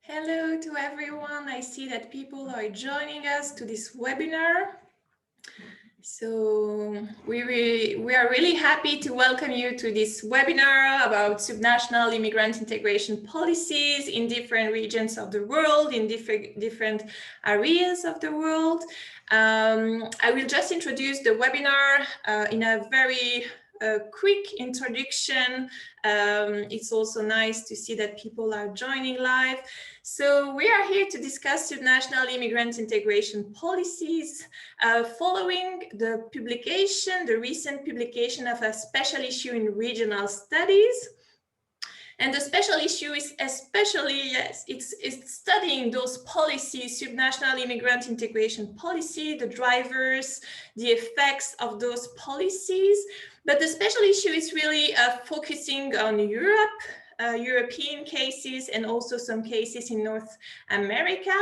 Hello to everyone. I see that people are joining us to this webinar. So we are really happy to welcome you to this webinar about subnational immigrant integration policies in different regions of the world, in different areas of the world. I will just introduce the webinar in a very quick introduction. It's also nice to see that people are joining live. So we are here to discuss subnational immigrant integration policies following the recent publication of a special issue in regional studies. And the special issue is especially, it's studying those policies, subnational immigrant integration policy, the drivers, the effects of those policies. But the special issue is really focusing on Europe, European cases, and also some cases in North America.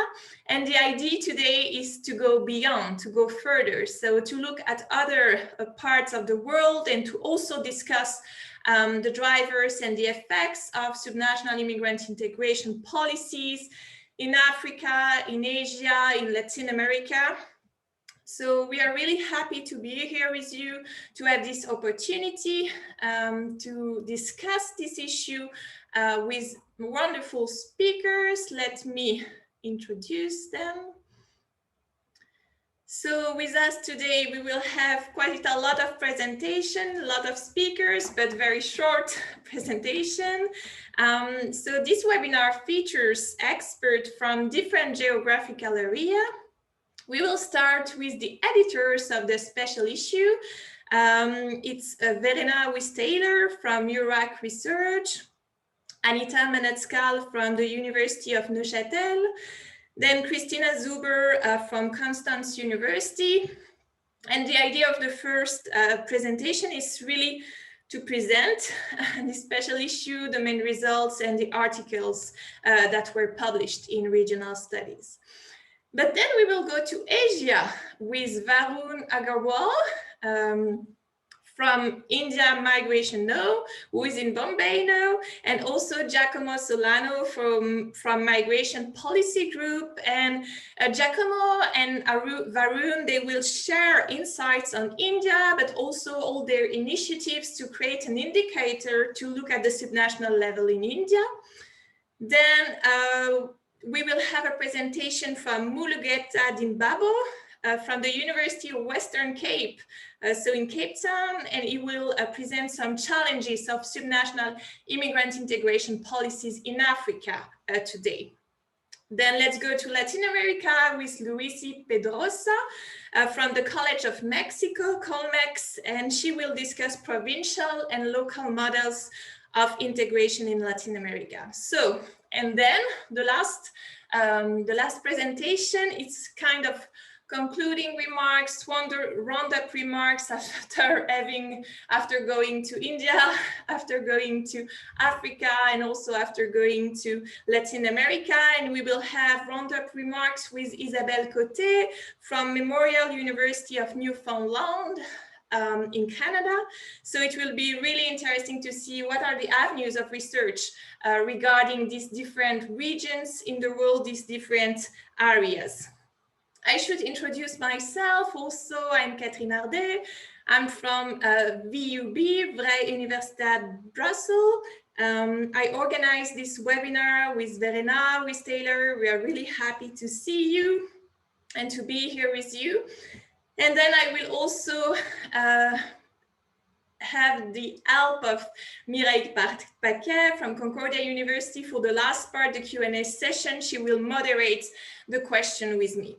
And the idea today is to go beyond, to go further. So to look at other parts of the world and to also discuss the drivers and the effects of subnational immigrant integration policies in Africa, in Asia, in Latin America. So we are really happy to be here with you, to have this opportunity to discuss this issue with wonderful speakers. Let me introduce them. So with us today, we will have quite a lot of presentation, a lot of speakers, but very short presentation. So this webinar features experts from different geographical areas. We will start with the editors of the special issue. It's Verena Wist-Taylor from Eurac Research, Anita Manetskal from the University of Neuchâtel, then Christina Zuber from Konstanz University. And the idea of the first presentation is really to present the special issue, the main results, and the articles that were published in regional studies. But then we will go to Asia with Varun Agarwal from India Migration Now, who is in Bombay now, and also Giacomo Solano from Migration Policy Group. And Giacomo and Varun, they will share insights on India, but also all their initiatives to create an indicator to look at the subnational level in India. Then we will have a presentation from Mulugeta Dimbabo from the University of Western Cape, so in Cape Town, and he will present some challenges of subnational immigrant integration policies in Africa today. Then let's go to Latin America with Luisi Pedrosa from the College of Mexico, Colmex, and she will discuss provincial and local models of integration in Latin America. So, and then the last presentation, it's kind of concluding remarks, roundup remarks after going to India, after going to Africa, and also after going to Latin America. And we will have roundup remarks with Isabelle Coté from Memorial University of Newfoundland in Canada. So it will be really interesting to see what are the avenues of research regarding these different regions in the world, these different areas. I should introduce myself also. I'm Catherine Ardet. I'm from VUB, Vrije Universiteit Brussel. I organized this webinar with Verena Wist-Taylor. We are really happy to see you and to be here with you. And then I will also have the help of Mireille Paquet from Concordia University for the last part, the Q&A session. She will moderate the question with me.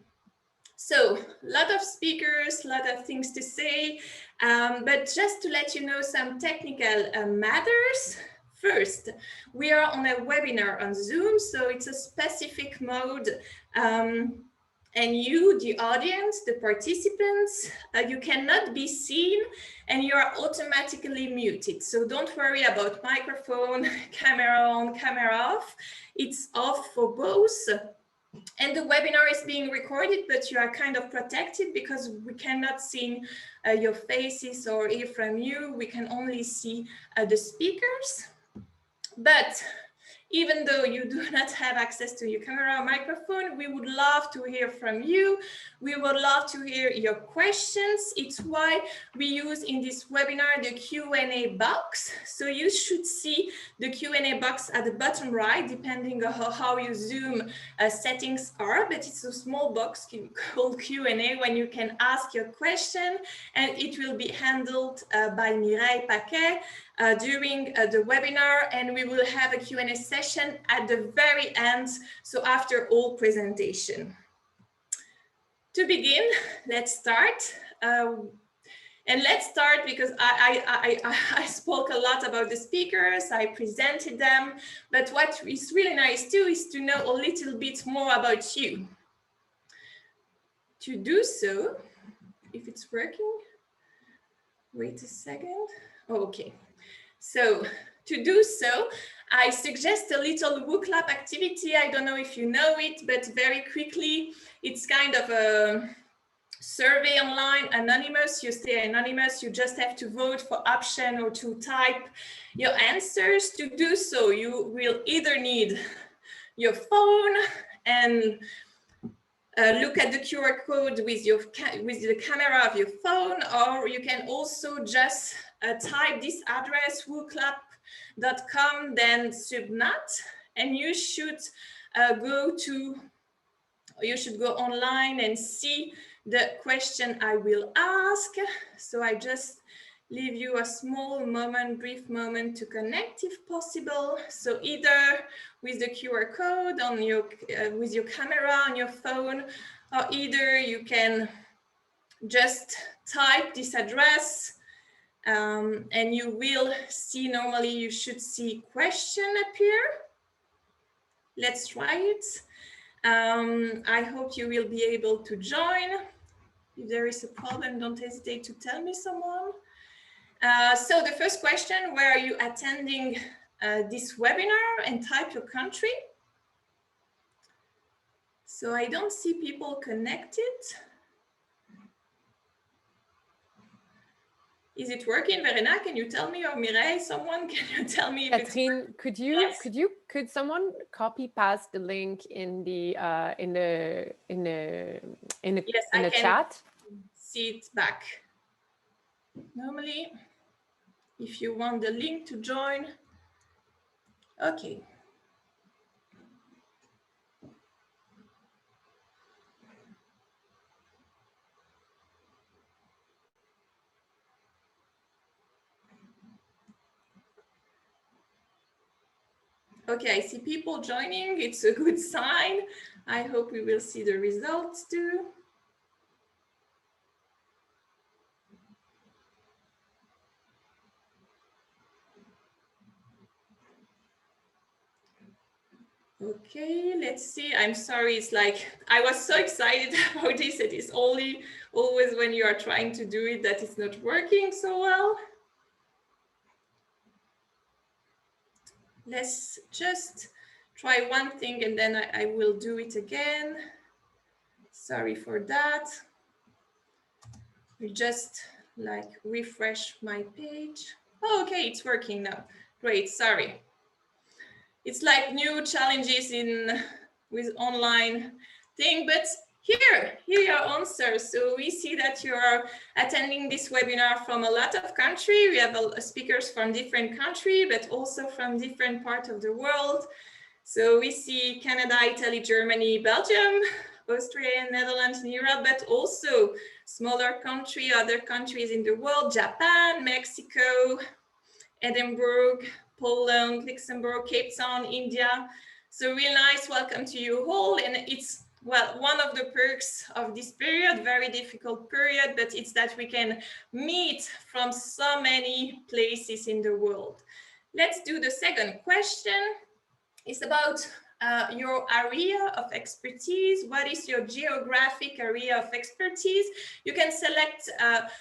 So, a lot of speakers, a lot of things to say, but just to let you know some technical matters. First, we are on a webinar on Zoom, so it's a specific mode. And you, the audience, the participants, you cannot be seen and you are automatically muted. So don't worry about microphone, camera on, camera off. It's off for both. And the webinar is being recorded, but you are kind of protected because we cannot see your faces or hear from you. We can only see the speakers. But Even though you do not have access to your camera or microphone, we would love to hear from you. We would love to hear your questions. It's why we use in this webinar the Q&A box. So you should see the Q&A box at the bottom right, depending on how your Zoom settings are, but it's a small box called Q&A when you can ask your question, and it will be handled by Mireille Paquet during the webinar, and we will have a Q&A session at the very end, so after all presentation. To begin, let's start. And let's start because I spoke a lot about the speakers, I presented them, but what is really nice too is to know a little bit more about you. To do so, if it's working, wait a second. Oh, okay. So to do so, I suggest a little book lab activity. I don't know if you know it, but very quickly, it's kind of a survey online, anonymous. You stay anonymous. You just have to vote for option or to type your answers. To do so, you will either need your phone and look at the QR code with the camera of your phone, or you can also just type this address, wooclap.com, then subnat, and you should go online and see the question I will ask. So I just leave you a small moment, brief moment to connect if possible. So either with the QR code on your, with your camera on your phone, or either you can just type this address and you will see, normally you should see question appear. Let's try it. I hope you will be able to join. If there is a problem, don't hesitate to tell me, someone. So the first question, where are you attending this webinar, and type your country. So I don't see people connected. Is it working, Verena? Can you tell me, or Mireille, someone, can you tell me? Catherine, could someone copy paste the link in the chat? See it back. Normally, if you want the link to join, okay. Okay, I see people joining. It's a good sign. I hope we will see the results too. Okay, let's see. I'm sorry, it's like, I was so excited about this. It is always when you are trying to do it that it's not working so well. Let's just try one thing and then I will do it again. Sorry for that. We just like refresh my page. Oh, okay, it's working now. Great, sorry. It's like new challenges with online thing, but here your answer. So we see that you are attending this webinar from a lot of countries. We have speakers from different countries, but also from different parts of the world. So we see Canada, Italy, Germany, Belgium, Austria, Netherlands, and Europe, but also smaller countries, other countries in the world, Japan, Mexico, Edinburgh, Poland, Luxembourg, Cape Town, India. So real nice, welcome to you all. And it's, well, one of the perks of this period, very difficult period, but it's that we can meet from so many places in the world. Let's do the second question. It's about your area of expertise. What is your geographic area of expertise? You can select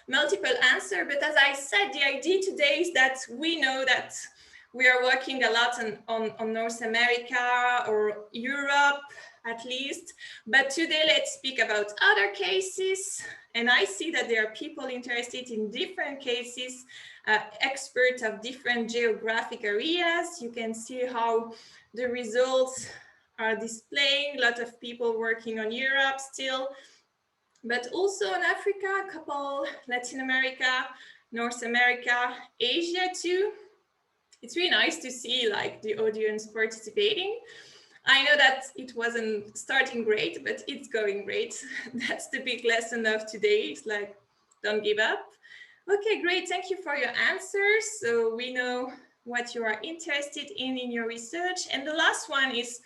multiple answers, but as I said, the idea today is that we know that we are working a lot on North America or Europe, at least. But today, let's speak about other cases. And I see that there are people interested in different cases, experts of different geographic areas. You can see how the results are displaying. A lot of people working on Europe still, but also on Africa, a couple, Latin America, North America, Asia too. It's really nice to see like the audience participating. I know that it wasn't starting great, but it's going great. That's the big lesson of today. It's like, don't give up. Okay, great. Thank you for your answers. So we know what you are interested in your research. And the last one is,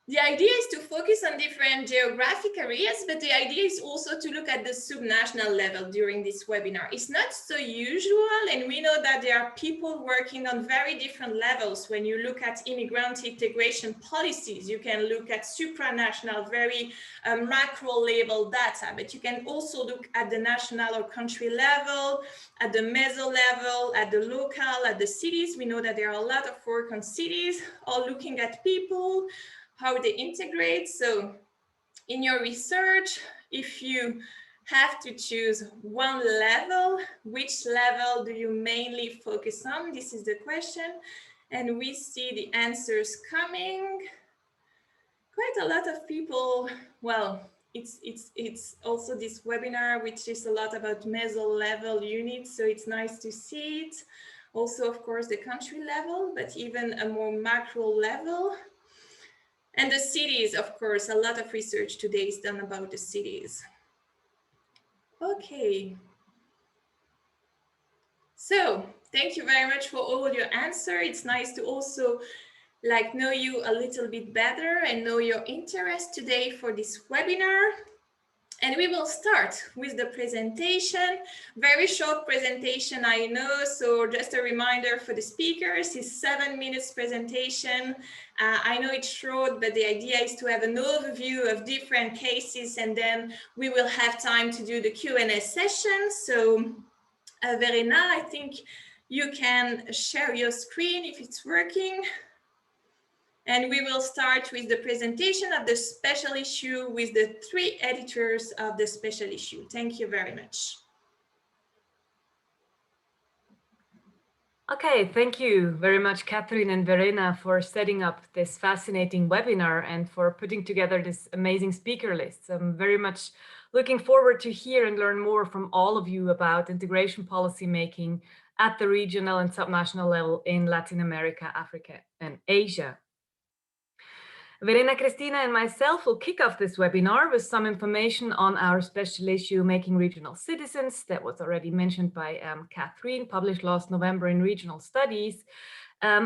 the idea is to focus on different geographic areas, but the idea is also to look at the subnational level during this webinar. It's not so usual, and we know that there are people working on very different levels. When you look at immigrant integration policies, you can look at supranational, very macro level data, but you can also look at the national or country level, at the meso level, at the local, at the cities. We know that there are a lot of work on cities, all looking at people, how they integrate. So in your research, if you have to choose one level, which level do you mainly focus on? This is the question. And we see the answers coming. Quite a lot of people, well, it's also this webinar, which is a lot about meso level units. So it's nice to see it. Also, of course, the country level, but even a more macro level. And the cities, of course, a lot of research today is done about the cities. Okay. So thank you very much for all your answers. It's nice to also know you a little bit better and know your interest today for this webinar. And we will start with the presentation. Very short presentation, I know. So just a reminder for the speakers, it's 7 minutes presentation. I know it's short, but the idea is to have an overview of different cases, and then we will have time to do the Q&A session. So Verena, I think you can share your screen if it's working. And we will start with the presentation of the special issue with the 3 editors of the special issue. Thank you very much. Okay, thank you very much, Catherine and Verena, for setting up this fascinating webinar and for putting together this amazing speaker list. I'm very much looking forward to hear and learn more from all of you about integration policy making at the regional and subnational level in Latin America, Africa, and Asia. Verena, Cristina, and myself will kick off this webinar with some information on our special issue, Making Regional Citizens, that was already mentioned by Catherine, published last November in Regional Studies,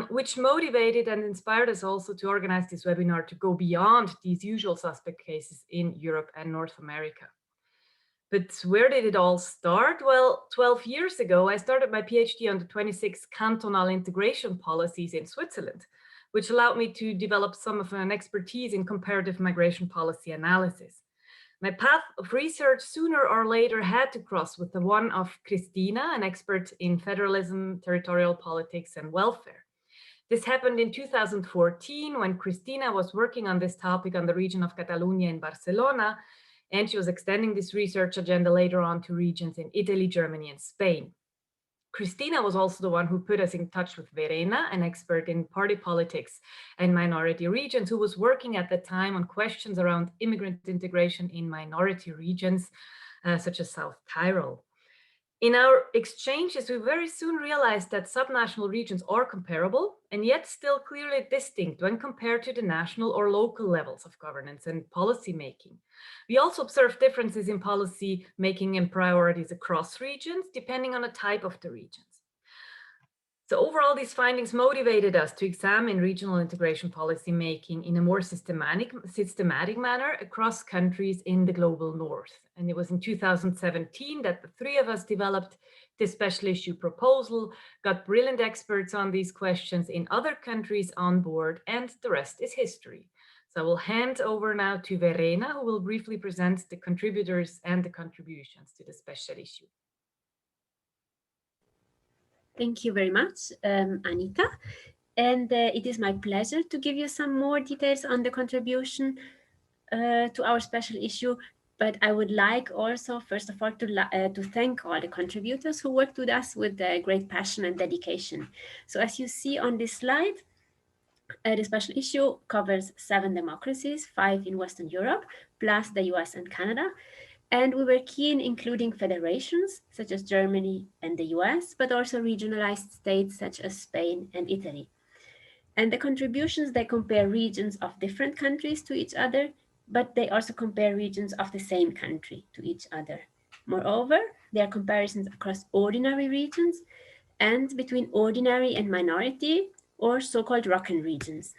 which motivated and inspired us also to organize this webinar to go beyond these usual suspect cases in Europe and North America. But where did it all start? Well, 12 years ago, I started my PhD on the 26 cantonal integration policies in Switzerland, which allowed me to develop some of an expertise in comparative migration policy analysis. My path of research sooner or later had to cross with the one of Cristina, an expert in federalism, territorial politics, and welfare. This happened in 2014 when Cristina was working on this topic on the region of Catalonia in Barcelona, and she was extending this research agenda later on to regions in Italy, Germany, and Spain. Cristina was also the one who put us in touch with Verena, an expert in party politics and minority regions, who was working at the time on questions around immigrant integration in minority regions, such as South Tyrol. In our exchanges, we very soon realized that subnational regions are comparable and yet still clearly distinct when compared to the national or local levels of governance and policy making. We also observed differences in policy making and priorities across regions, depending on the type of the regions. So overall, these findings motivated us to examine regional integration policy making in a more systematic manner across countries in the global north. And it was in 2017 that the 3 of us developed this special issue proposal, got brilliant experts on these questions in other countries on board, and the rest is history. So I will hand over now to Verena, who will briefly present the contributors and the contributions to the special issue. Thank you very much, Anita. And it is my pleasure to give you some more details on the contribution to our special issue. But I would like also, first of all, to thank all the contributors who worked with us with great passion and dedication. So as you see on this slide, The special issue covers 7 democracies, 5 in Western Europe, plus the US and Canada. And we were keen including federations such as Germany and the US, but also regionalized states such as Spain and Italy. And the contributions, they compare regions of different countries to each other, but they also compare regions of the same country to each other. Moreover, there are comparisons across ordinary regions and between ordinary and minority, or so-called ROCN regions.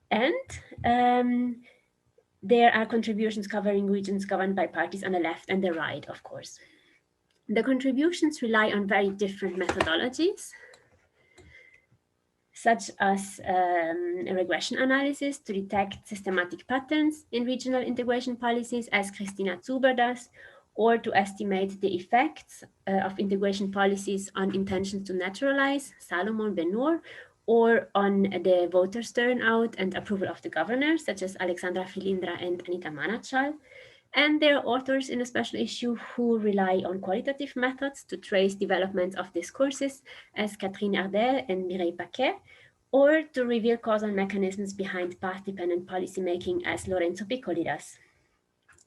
And there are contributions covering regions governed by parties on the left and the right, of course. The contributions rely on very different methodologies, such as regression analysis to detect systematic patterns in regional integration policies, as Christina Zuber does, or to estimate the effects of integration policies on intentions to naturalize, Salomon Ben-Nour, or on the voters' turnout and approval of the governor, such as Alexandra Filindra and Anita Manachal. And there are authors in a special issue who rely on qualitative methods to trace developments of discourses, as Catherine Ardel and Mireille Paquet, or to reveal causal mechanisms behind path-dependent policymaking, as Lorenzo Piccoli does.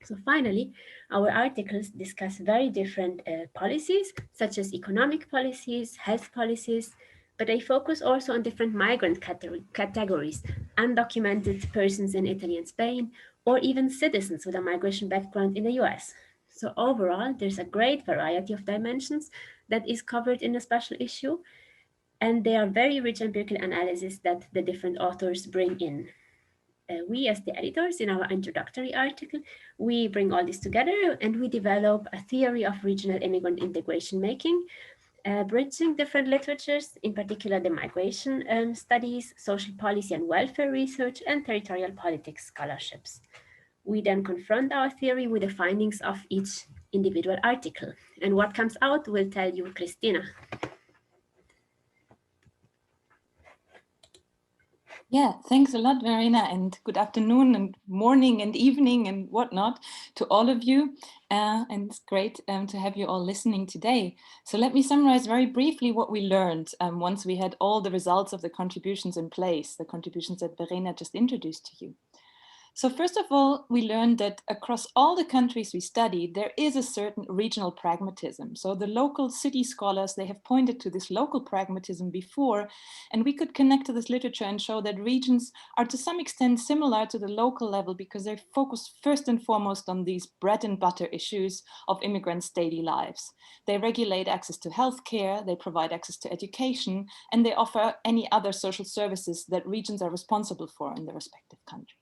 So finally, our articles discuss very different policies, such as economic policies, health policies, but they focus also on different migrant categories, undocumented persons in Italy and Spain, or even citizens with a migration background in the US. So overall, there's a great variety of dimensions that is covered in a special issue, and they are very rich empirical analysis that the different authors bring in. We, as the editors, in our introductory article, we bring all this together and we develop a theory of regional immigrant integration making, bridging different literatures, in particular the migration studies, social policy and welfare research, and territorial politics scholarships. We then confront our theory with the findings of each individual article. And what comes out will tell you Christina. Yeah, thanks a lot, Verena, and good afternoon and morning and evening and whatnot to all of you. And it's great to have you all listening today. So let me summarize very briefly what we learned once we had all the results of the contributions in place, the contributions that Verena just introduced to you. So first of all, we learned that across all the countries we studied, there is a certain regional pragmatism. So the local city scholars, they have pointed to this local pragmatism before, and we could connect to this literature and show that regions are to some extent similar to the local level because they focus first and foremost on these bread and butter issues of immigrants' daily lives. They regulate access to healthcare, they provide access to education, and they offer any other social services that regions are responsible for in the respective country.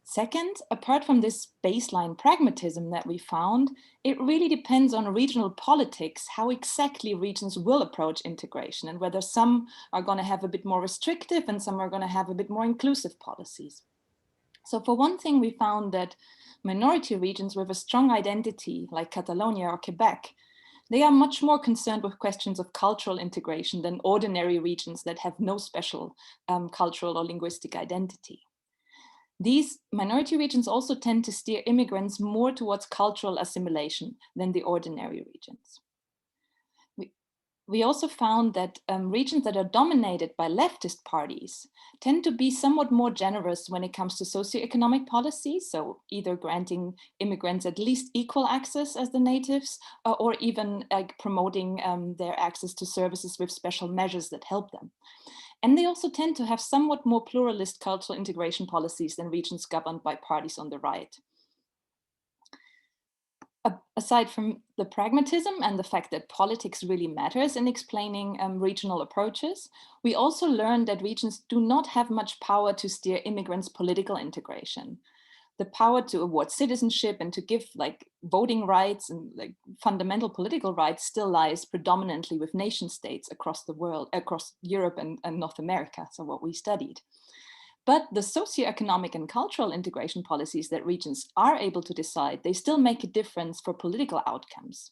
Second, apart from this baseline pragmatism that we found, it really depends on regional politics, how exactly regions will approach integration and whether some are going to have a bit more restrictive and some are going to have a bit more inclusive policies. So for one thing, we found that minority regions with a strong identity, like Catalonia or Quebec, they are much more concerned with questions of cultural integration than ordinary regions that have no special cultural or linguistic identity. These minority regions also tend to steer immigrants more towards cultural assimilation than the ordinary regions. We also found that regions that are dominated by leftist parties tend to be somewhat more generous when it comes to socioeconomic policies, so either granting immigrants at least equal access as the natives, or even promoting their access to services with special measures that help them. And they also tend to have somewhat more pluralist cultural integration policies than regions governed by parties on the right. Aside from the pragmatism and the fact that politics really matters in explaining regional approaches, we also learned that regions do not have much power to steer immigrants' political integration. The power to award citizenship and to give voting rights and fundamental political rights still lies predominantly with nation states across the world, across Europe and North America, so what we studied. But the socioeconomic and cultural integration policies that regions are able to decide, they still make a difference for political outcomes.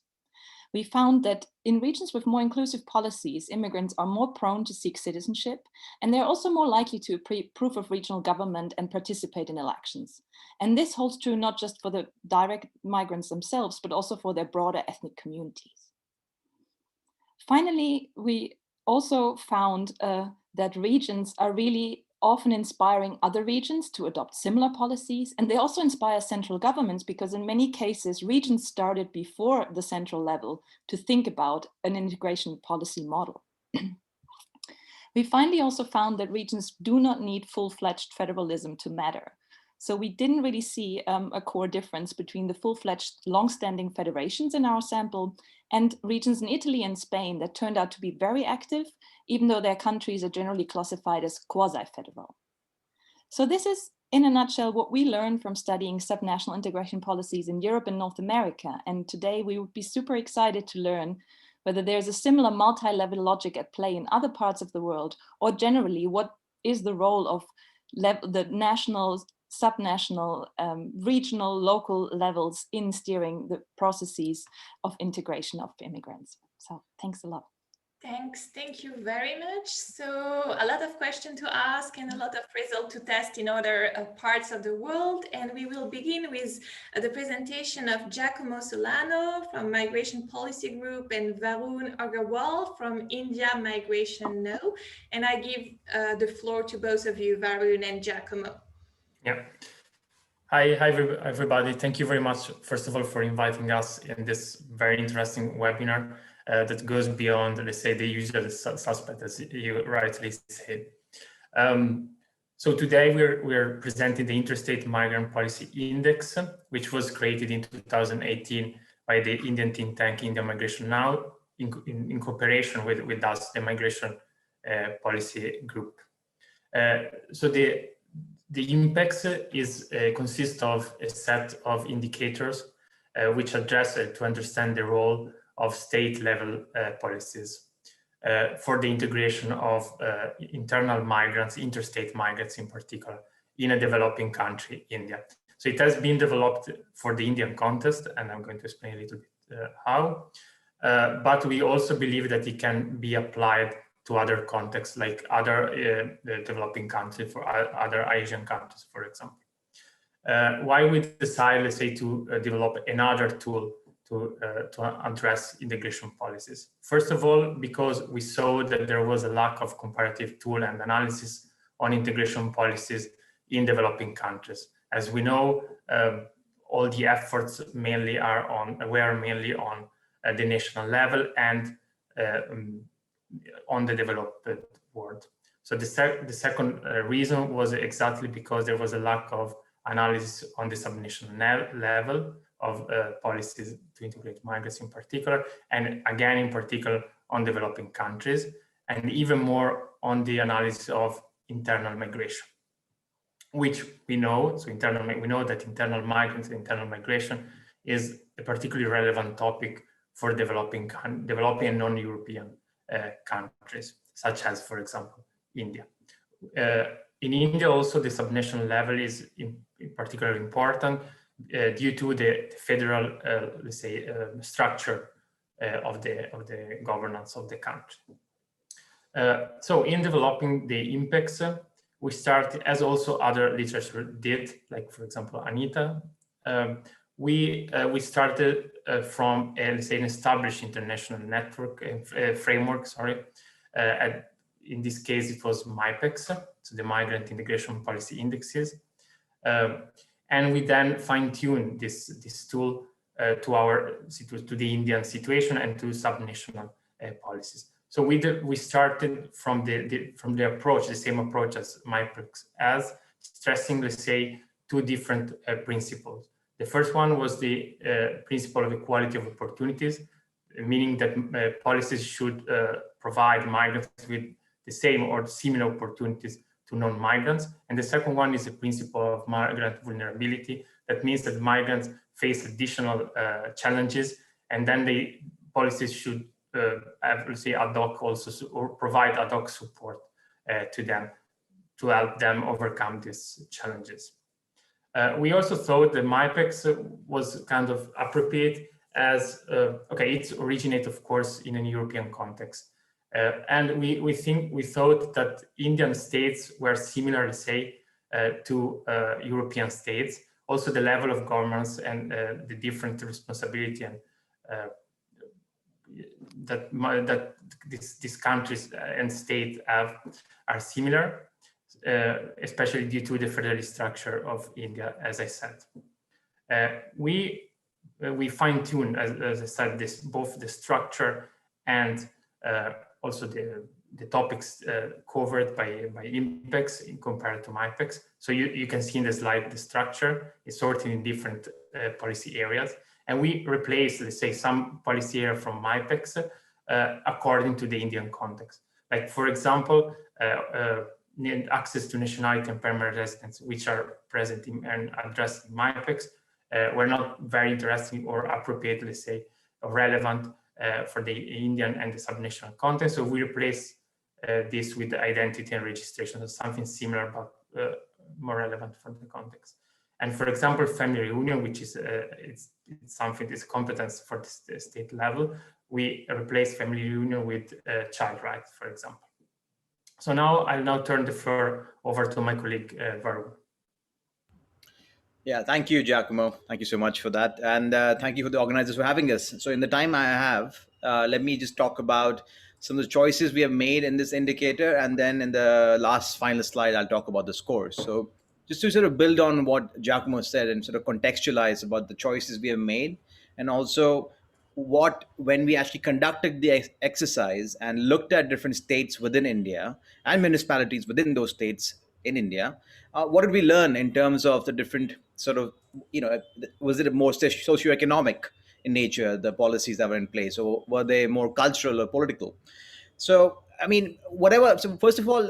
We found that in regions with more inclusive policies, immigrants are more prone to seek citizenship, and they're also more likely to approve of regional government and participate in elections. And this holds true not just for the direct migrants themselves, but also for their broader ethnic communities. Finally, we also found that regions are really often inspiring other regions to adopt similar policies. And they also inspire central governments because in many cases, regions started before the central level to think about an integration policy model. We finally also found that regions do not need full-fledged federalism to matter. So we didn't really see a core difference between the full-fledged long-standing federations in our sample and regions in Italy and Spain that turned out to be very active, even though their countries are generally classified as quasi-federal. So this is, in a nutshell, what we learned from studying subnational integration policies in Europe and North America. And today we would be super excited to learn whether there's a similar multi-level logic at play in other parts of the world, or generally what is the role of the national, subnational, regional, local levels in steering the processes of integration of immigrants. So thanks a lot. Thank you very much. So a lot of questions to ask and a lot of results to test in other parts of the world. And we will begin with the presentation of Giacomo Solano from Migration Policy Group and Varun Agarwal from India Migration Now. And I give the floor to both of you, Varun and Giacomo. Yeah. Hi everybody. Thank you very much, first of all, for inviting us in this very interesting webinar that goes beyond, let's say, the usual suspect, as you rightly said. So today we're presenting the Interstate Migrant Policy Index, which was created in 2018 by the Indian think tank India Migration Now in cooperation with us, the Migration Policy Group. So the index consists of a set of indicators which address to understand the role of state-level policies for the integration of internal migrants, interstate migrants in particular, in a developing country, India. So it has been developed for the Indian context, and I'm going to explain a little bit how. But we also believe that it can be applied to other contexts, like other developing countries, for other Asian countries, for example. Why we decided, let's say, to develop another tool to address integration policies? First of all, because we saw that there was a lack of comparative tool and analysis on integration policies in developing countries. As we know, all the efforts were mainly on the national level and on the developed world. So the second reason was exactly because there was a lack of analysis on the subnational level of policies to integrate migrants in particular, and again in particular on developing countries, and even more on the analysis of internal migration, which we know. So we know that internal migrants and internal migration is a particularly relevant topic for developing and non-European countries, such as, for example, India. In India, also the subnational level is in particular important due to the federal, let's say, structure of the governance of the country. So in developing the impacts, we started, as also other literature did, like for example Anita, we started from let's say an established international network framework. In this case, it was MIPEX, so the Migrant Integration Policy Indexes, and we then fine-tuned this tool to the Indian situation and to subnational policies. So we started from the approach, the same approach as MIPEX, as stressing, let's say, two different principles. The first one was the principle of equality of opportunities, meaning that policies should provide migrants with the same or similar opportunities to non-migrants. And the second one is the principle of migrant vulnerability. That means that migrants face additional challenges, and then the policies should have, let's say, ad hoc also, or provide ad hoc support to them to help them overcome these challenges. We also thought that MIPEX was kind of appropriate as, okay, it originated, of course, in a European context. And we thought that Indian states were similar, let's say, to European states. Also, the level of governance and the different responsibility and that these countries and states are similar, especially due to the federalist structure of India, as I said. We fine-tune, as I said, both the structure and also the topics covered by IMPEX compared to MIPEX. So you can see in the slide the structure is sorted in different policy areas, and we replace, let's say, some policy area from MIPEX according to the Indian context. Like, for example, access to nationality and permanent residence, which are present and addressed in MIPEX, were not very interesting or appropriate, let's say, or relevant for the Indian and the subnational context. So we replace this with the identity and registration, so something similar but more relevant for the context. And for example, family reunion, which is it's something that's competence for the state level, we replace family reunion with child rights, for example. So now I'll turn the floor over to my colleague Varun. Yeah, thank you, Giacomo. Thank you so much for that. And thank you for the organizers for having us. So in the time I have, let me just talk about some of the choices we have made in this indicator. And then in the last final slide, I'll talk about the scores. So just to sort of build on what Giacomo said and sort of contextualize about the choices we have made, and also when we actually conducted the exercise and looked at different states within India and municipalities within those states in India, what did we learn in terms of the different sort of, was it more socioeconomic in nature, the policies that were in place, or were they more cultural or political? So, I mean, whatever. So first of all,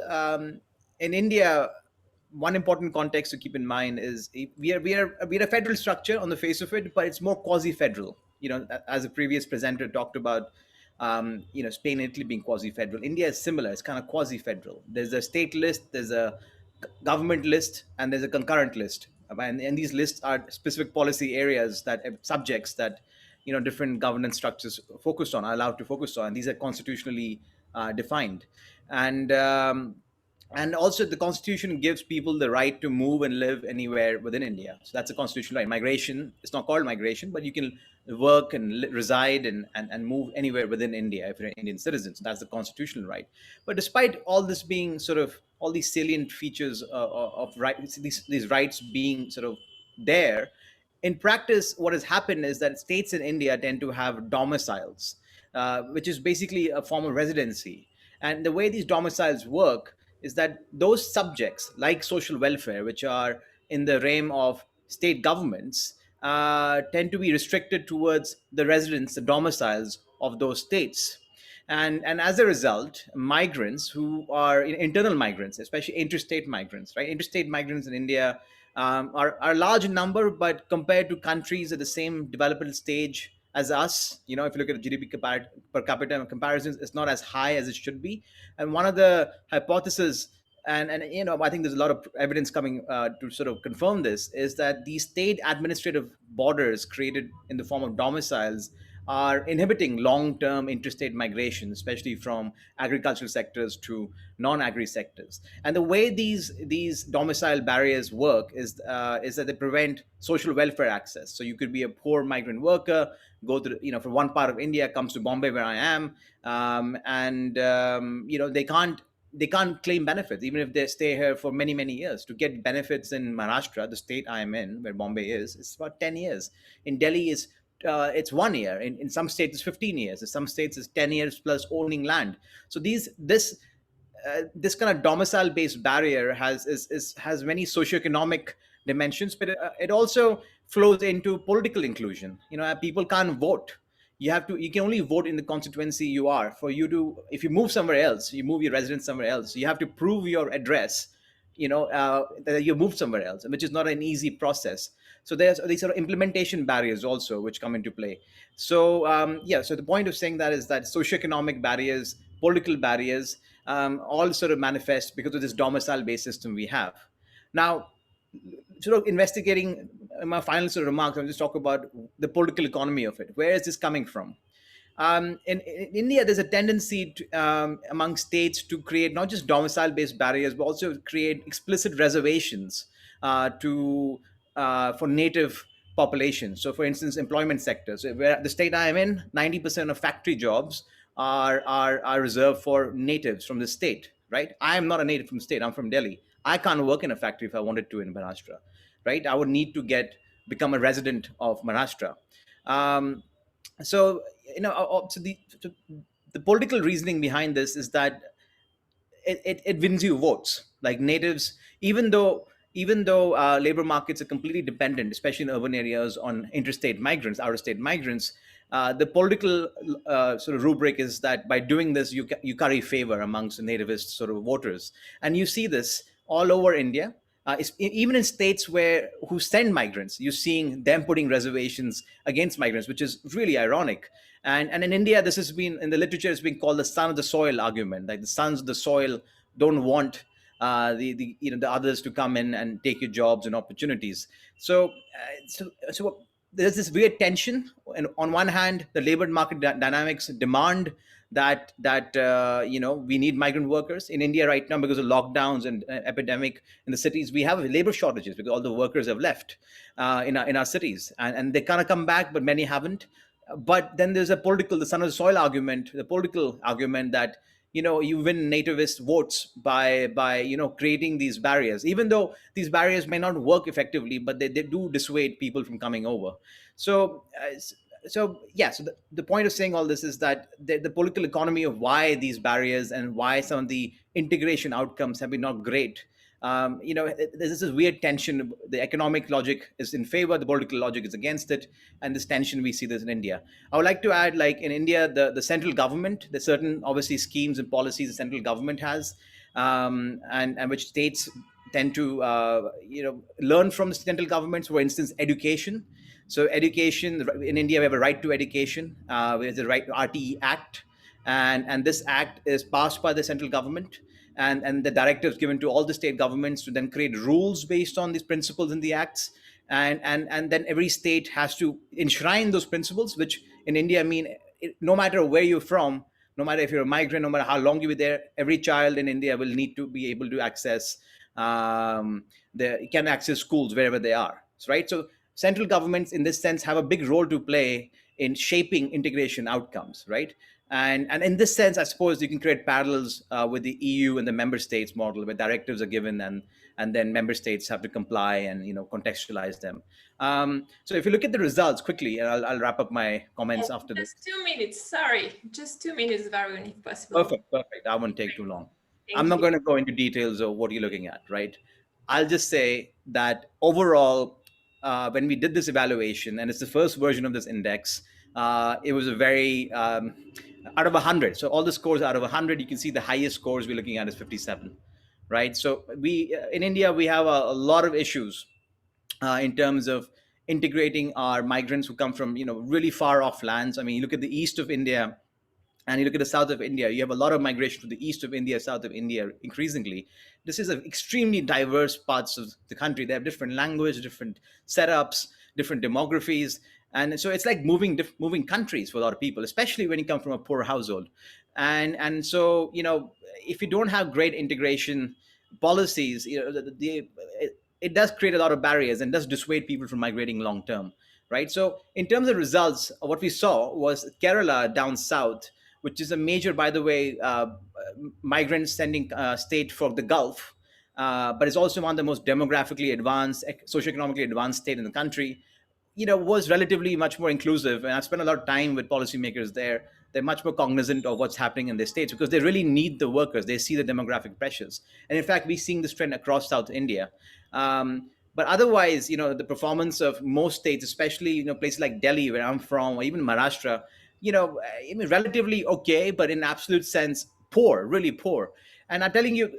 in India, one important context to keep in mind is we are a federal structure on the face of it, but it's more quasi-federal. As a previous presenter talked about, Spain and Italy being quasi-federal. India is similar. It's kind of quasi-federal. There's a state list, there's a government list, and there's a concurrent list. And these lists are specific policy areas subjects that different governance structures are allowed to focus on. And these are constitutionally defined. And also the constitution gives people the right to move and live anywhere within India. So that's a constitutional right. Migration, it's not called migration, but you can work and reside and move anywhere within India if you're an Indian citizen. So that's the constitutional right. But despite all this being sort of, all these salient features of rights, these rights being sort of there, in practice, what has happened is that states in India tend to have domiciles, which is basically a form of residency. And the way these domiciles work is that those subjects, like social welfare, which are in the realm of state governments, tend to be restricted towards the residents, the domiciles of those states. And as a result, migrants who are internal migrants, especially interstate migrants, right? Interstate migrants in India are large in number, but compared to countries at the same developmental stage as us, if you look at the GDP per capita comparisons, it's not as high as it should be. And one of the hypotheses, and I think there's a lot of evidence coming to sort of confirm this, is that these state administrative borders created in the form of domiciles are inhibiting long-term interstate migration, especially from agricultural sectors to non-agri sectors. And the way these domicile barriers work is that they prevent social welfare access. So you could be a poor migrant worker, go to from one part of India, comes to Bombay where I am, they can't claim benefits even if they stay here for many, many years. To get benefits in Maharashtra, the state I am in, where Bombay is, it's about 10 years. In Delhi, it's 1 year. In some states, it's 15 years. In some states, it's 10 years plus owning land. So this kind of domicile-based barrier has many socioeconomic dimensions, but it also flows into political inclusion. People can't vote. You can only vote in the constituency you are. If you move somewhere else, you move your residence somewhere else, you have to prove your address, that you moved somewhere else, which is not an easy process. So there's these sort of implementation barriers also which come into play. So so the point of saying that is that socioeconomic barriers, political barriers, all sort of manifest because of this domicile-based system we have. Now, sort of investigating my final sort of remarks, I'll just talk about the political economy of it. Where is this coming from? In India, there's a tendency among states to create not just domicile-based barriers, but also create explicit reservations for native populations. So, for instance, employment sectors. Where the state I am in, 90% of factory jobs are reserved for natives from the state, right? I am not a native from the state. I'm from Delhi. I can't work in a factory if I wanted to in Maharashtra, right? I would need to become a resident of Maharashtra. So the political reasoning behind this is that it wins you votes. Like natives, even though labor markets are completely dependent, especially in urban areas, on interstate migrants, out-of-state migrants, the political sort of rubric is that by doing this, you curry favor amongst the nativist sort of voters, and you see this all over India. Even in states who send migrants, you're seeing them putting reservations against migrants, which is really ironic. And in India, this has been in the literature, it's been called the son of the soil argument. Like the sons of the soil don't want the others to come in and take your jobs and opportunities. So there's this weird tension. And on one hand, the labor market dynamics demand that we need migrant workers in India right now because of lockdowns and epidemic in the cities. We have labor shortages because all the workers have left in our cities, and they kind of come back, but many haven't. But then there's the son of the soil argument, the political argument that you win nativist votes by creating these barriers, even though these barriers may not work effectively, but they do dissuade people from coming over. So the point of saying all this is that the political economy of why these barriers and why some of the integration outcomes have been not great. There's this weird tension. The economic logic is in favor, the political logic is against it, and this tension, we see this in India. I would like to add, like in India, the central government, there's certain obviously schemes and policies the central government has, and which states tend to learn from the central governments. For instance, education. So education in India, we have a right to education. There's the right RTE Act, and this act is passed by the central government. And the directives given to all the state governments to then create rules based on these principles in the acts, and then every state has to enshrine those principles, which in India mean no matter where you're from, no matter if you're a migrant, no matter how long you were there, every child in India will need to be able to access can access schools wherever they are, right? So central governments in this sense have a big role to play in shaping integration outcomes, right? And in this sense, I suppose you can create parallels with the EU and the member states model, where directives are given and then member states have to comply and contextualize them. So if you look at the results quickly, and I'll wrap up my comments after this. Just 2 minutes, sorry. Just 2 minutes, Varun, if possible. Perfect. I won't take too long. I'm not going to go into details of what you're looking at, right? I'll just say that overall, when we did this evaluation, and it's the first version of this index, it was a very out of 100. So all the scores out of 100, you can see the highest scores we're looking at is 57, right? So we in India, we have a lot of issues in terms of integrating our migrants who come from really far off lands. I mean, you look at the east of India and you look at the south of India, you have a lot of migration from the east of India, south of India, increasingly. This is an extremely diverse parts of the country. They have different language, different setups, different demographies. And so it's like moving countries for a lot of people, especially when you come from a poor household. And so, if you don't have great integration policies, it does create a lot of barriers and does dissuade people from migrating long term, right? So in terms of results, what we saw was Kerala down south, which is a major, by the way, migrant sending state for the Gulf, but it's also one of the most demographically advanced, socioeconomically advanced state in the country. Was relatively much more inclusive. And I've spent a lot of time with policymakers there. They're much more cognizant of what's happening in their states because they really need the workers. They see the demographic pressures. And in fact, we're seeing this trend across South India. But otherwise, the performance of most states, especially, places like Delhi, where I'm from, or even Maharashtra, relatively okay, but in absolute sense, poor, really poor. And I'm telling you,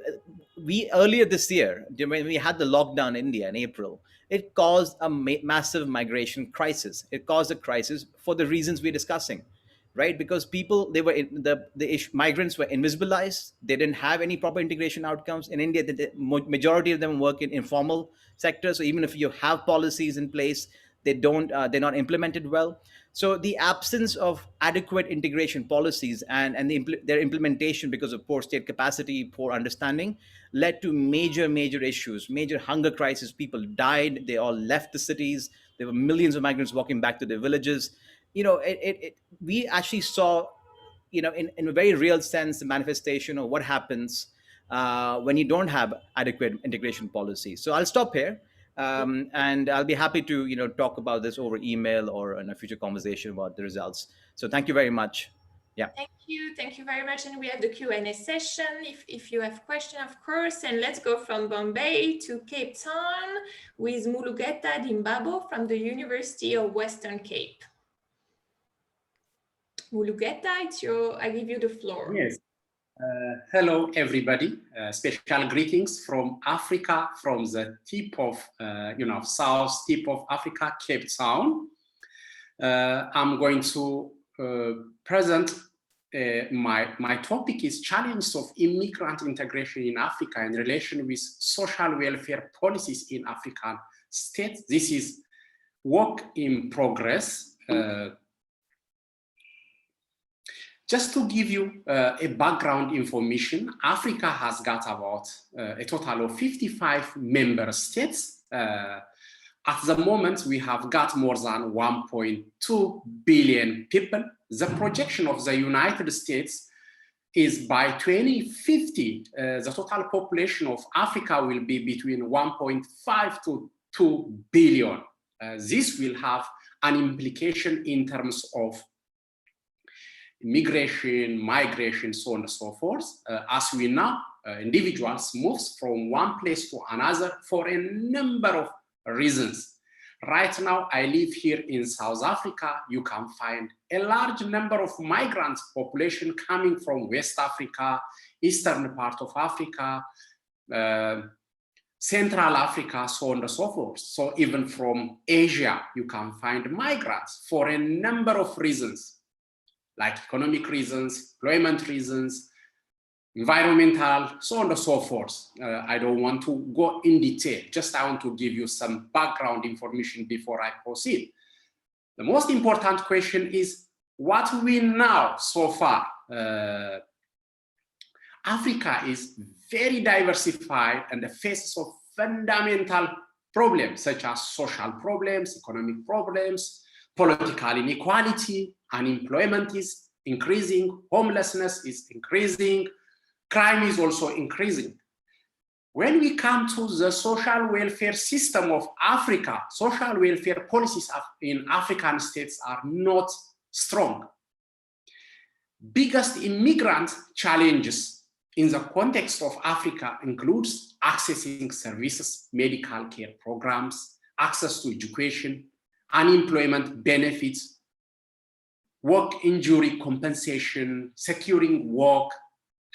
earlier this year, when we had the lockdown in India in April, it caused a massive migration crisis. It caused a crisis for the reasons we're discussing, right? Because people, migrants were invisibilized. They didn't have any proper integration outcomes. In India, the majority of them work in informal sectors. So even if you have policies in place, they're not implemented well. So the absence of adequate integration policies and their implementation because of poor state capacity, poor understanding, led to major issues, major hunger crisis. People died. They all left the cities. There were millions of migrants walking back to their villages. We actually saw, in a very real sense, the manifestation of what happens when you don't have adequate integration policies. So I'll stop here, and I'll be happy to talk about this over email or in a future conversation about the results. So thank you very much. Yeah. Thank you very much. And we have the Q&A session if you have questions, of course. And let's go from Bombay to Cape Town with Mulugeta Dimbabo from the University of Western Cape. Mulugeta, I give you the floor. Yes. Hello, everybody. Special greetings from Africa, from the tip of, south tip of Africa, Cape Town. I'm going to present my topic is challenges of immigrant integration in Africa in relation with social welfare policies in African states. This is work in progress. Just to give you a background information, Africa has got about a total of 55 member states. At the moment, we have got more than 1.2 billion people. The projection of the United States is by 2050, the total population of Africa will be between 1.5 to 2 billion. This will have an implication in terms of migration, migration, so on and so forth. As we know, individuals move from one place to another for a number of reasons. Right now, I live here in South Africa. You can find a large number of migrant population coming from West Africa, eastern part of Africa, Central Africa, so on and so forth. So even from Asia, you can find migrants for a number of reasons, like economic reasons, employment reasons, environmental, so on and so forth. I don't want to go in detail, just I want to give you some background information before I proceed. The most important question is what we know so far. Africa is very diversified and faces of fundamental problems such as social problems, economic problems, political inequality, unemployment is increasing, homelessness is increasing, crime is also increasing. When we come to the social welfare system of Africa, social welfare policies in African states are not strong. Biggest immigrant challenges in the context of Africa includes accessing services, medical care programs, access to education, unemployment benefits, work injury compensation, securing work,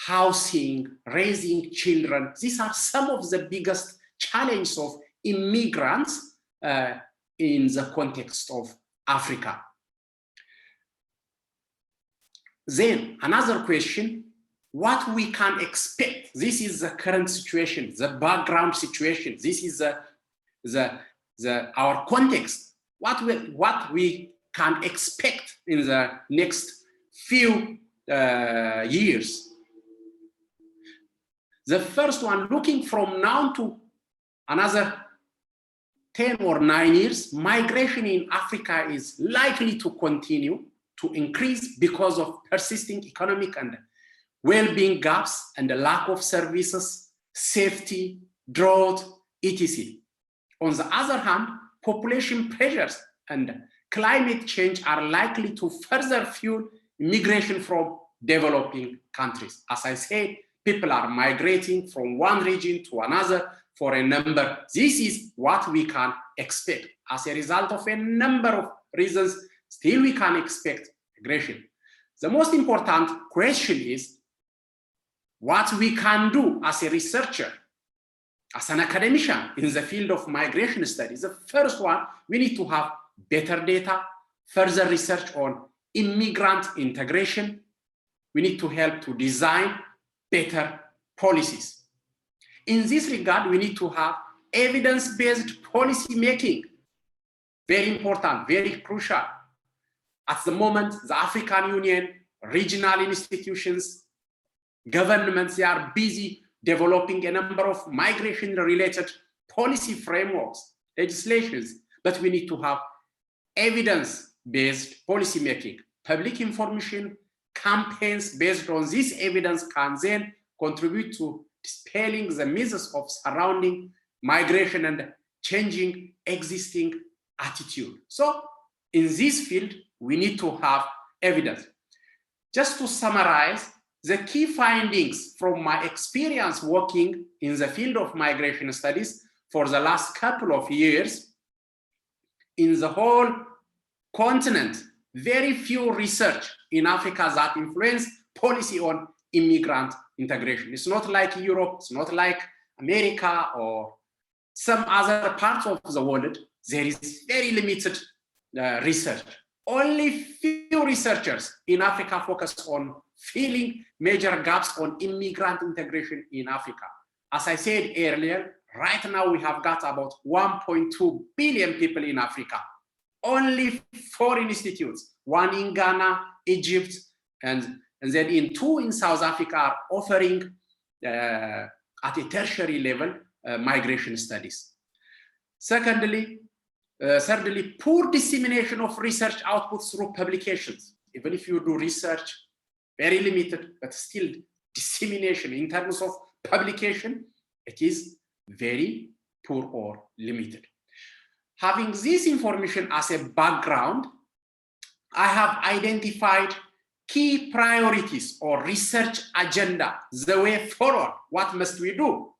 housing, raising children. These are some of the biggest challenges of immigrants in the context of Africa. Then another question, what we can expect. This is the current situation, the background situation. This is our context. What we can expect in the next few years. The first one, looking from now to another 10 or 9 years, migration in Africa is likely to continue to increase because of persisting economic and well-being gaps and the lack of services, safety, drought, etc. On the other hand, population pressures and climate change are likely to further fuel immigration from developing countries. As I said, people are migrating from one region to another for a number. This is what we can expect. As a result of a number of reasons, still we can expect migration. The most important question is what we can do as a researcher, as an academician in the field of migration studies. The first one, we need to have better data, further research on immigrant integration. We need to help to design better policies. In this regard, we need to have evidence-based policy making. Very important, very crucial. At the moment, the African Union, regional institutions, governments, they are busy developing a number of migration-related policy frameworks, legislations, but we need to have evidence-based policy making, public information, campaigns based on this evidence can then contribute to dispelling the myths of surrounding migration and changing existing attitude. So in this field, we need to have evidence. Just to summarize, the key findings from my experience working in the field of migration studies for the last couple of years, in the whole continent, very few research in Africa that influence policy on immigrant integration. It's not like Europe, it's not like America or some other parts of the world. There is very limited research. Only few researchers in Africa focus on filling major gaps on immigrant integration in Africa. As I said earlier, right now we have got about 1.2 billion people in Africa. Only 4 institutes, one in Ghana, Egypt, and then in 2 in South Africa are offering at a tertiary level migration studies. Thirdly, poor dissemination of research outputs through publications. Even if you do research, very limited, but still dissemination in terms of publication, it is very poor or limited. Having this information as a background, I have identified key priorities or research agenda, the way forward. What must we do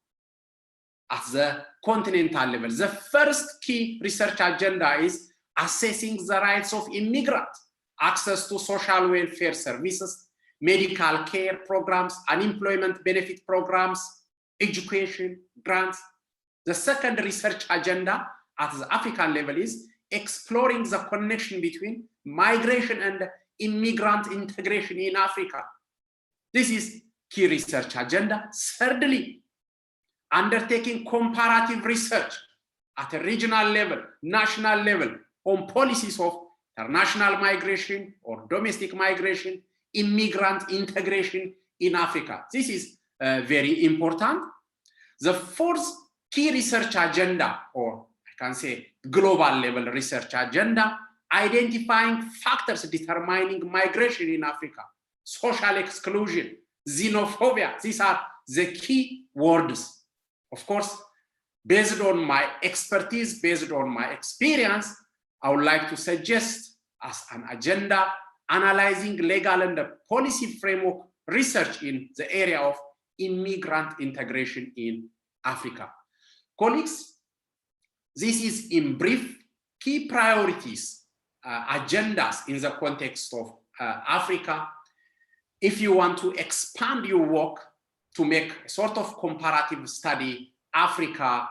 at the continental level? The first key research agenda is assessing the rights of immigrants, access to social welfare services, medical care programs, unemployment benefit programs, education, grants. The second research agenda at the African level is exploring the connection between migration and immigrant integration in Africa. This is key research agenda. Thirdly, undertaking comparative research at a regional level, national level, on policies of international migration or domestic migration, immigrant integration in Africa. This is very important. The fourth key research agenda, or I can say global level research agenda, identifying factors determining migration in Africa, social exclusion, xenophobia. These are the key words. Of course, based on my expertise, based on my experience, I would like to suggest as an agenda analyzing legal and policy framework research in the area of immigrant integration in Africa. Colleagues, this is in brief key priorities, agendas in the context of Africa. If you want to expand your work to make a sort of comparative study, Africa,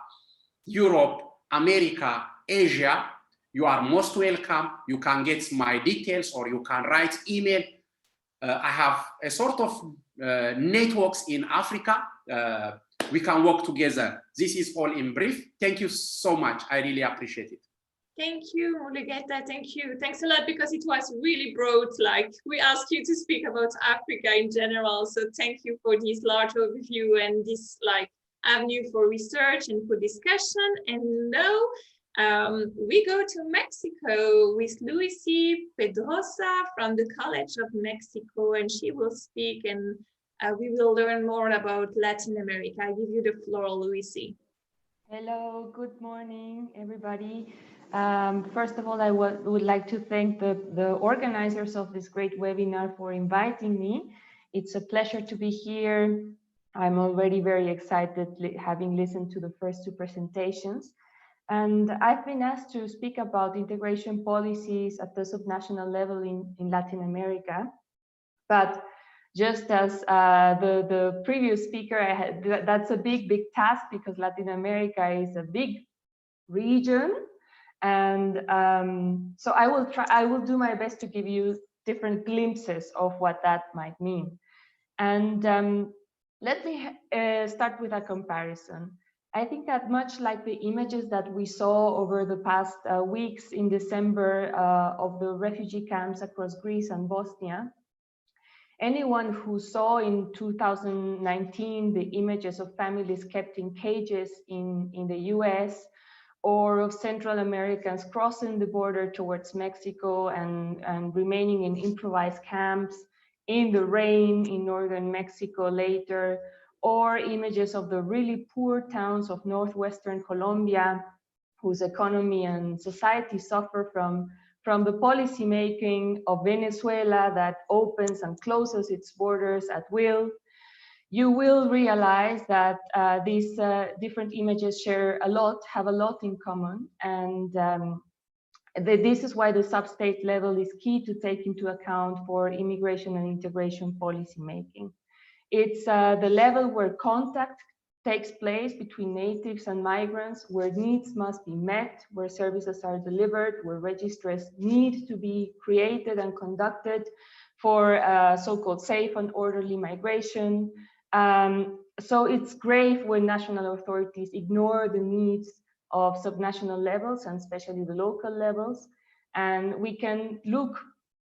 Europe, America, Asia, you are most welcome. You can get my details or you can write email. I have a sort of networks in Africa. We can work together. This is all in brief. Thank you so much. I really appreciate it. Thank you, Mulugeta. Thank you. Thanks a lot, because it was really broad. Like, we asked you to speak about Africa in general. So thank you for this large overview and this like avenue for research and for discussion. And now we go to Mexico with Luisi Pedrosa from the College of Mexico, and she will speak and we will learn more about Latin America. I give you the floor, Luisi. Hello, good morning, everybody. First of all, I would like to thank the organizers of this great webinar for inviting me. It's a pleasure to be here. I'm already very excited having listened to the first 2 presentations. And I've been asked to speak about integration policies at the subnational level in Latin America. But just as the previous speaker, that's a big task, because Latin America is a big region. And so I will do my best to give you different glimpses of what that might mean. And let me start with a comparison. I think that much like the images that we saw over the past weeks in December of the refugee camps across Greece and Bosnia, anyone who saw in 2019 the images of families kept in cages in the US, or of Central Americans crossing the border towards Mexico and remaining in improvised camps, in the rain in northern Mexico later, or images of the really poor towns of northwestern Colombia, whose economy and society suffer from the policy making of Venezuela that opens and closes its borders at will. You will realize that these different images have a lot in common, and this is why the sub-state level is key to take into account for immigration and integration policy making. It's the level where contact takes place between natives and migrants, where needs must be met, where services are delivered, where registries need to be created and conducted for so-called safe and orderly migration. So it's grave when national authorities ignore the needs of subnational levels, and especially the local levels. And we can look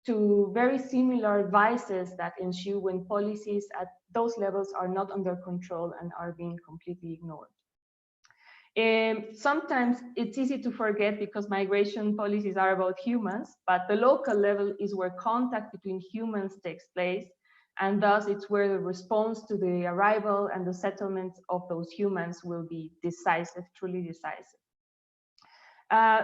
to very similar vices that ensue when policies at those levels are not under control and are being completely ignored. Sometimes it's easy to forget because migration policies are about humans, but the local level is where contact between humans takes place, and thus it's where the response to the arrival and the settlement of those humans will be decisive, truly decisive.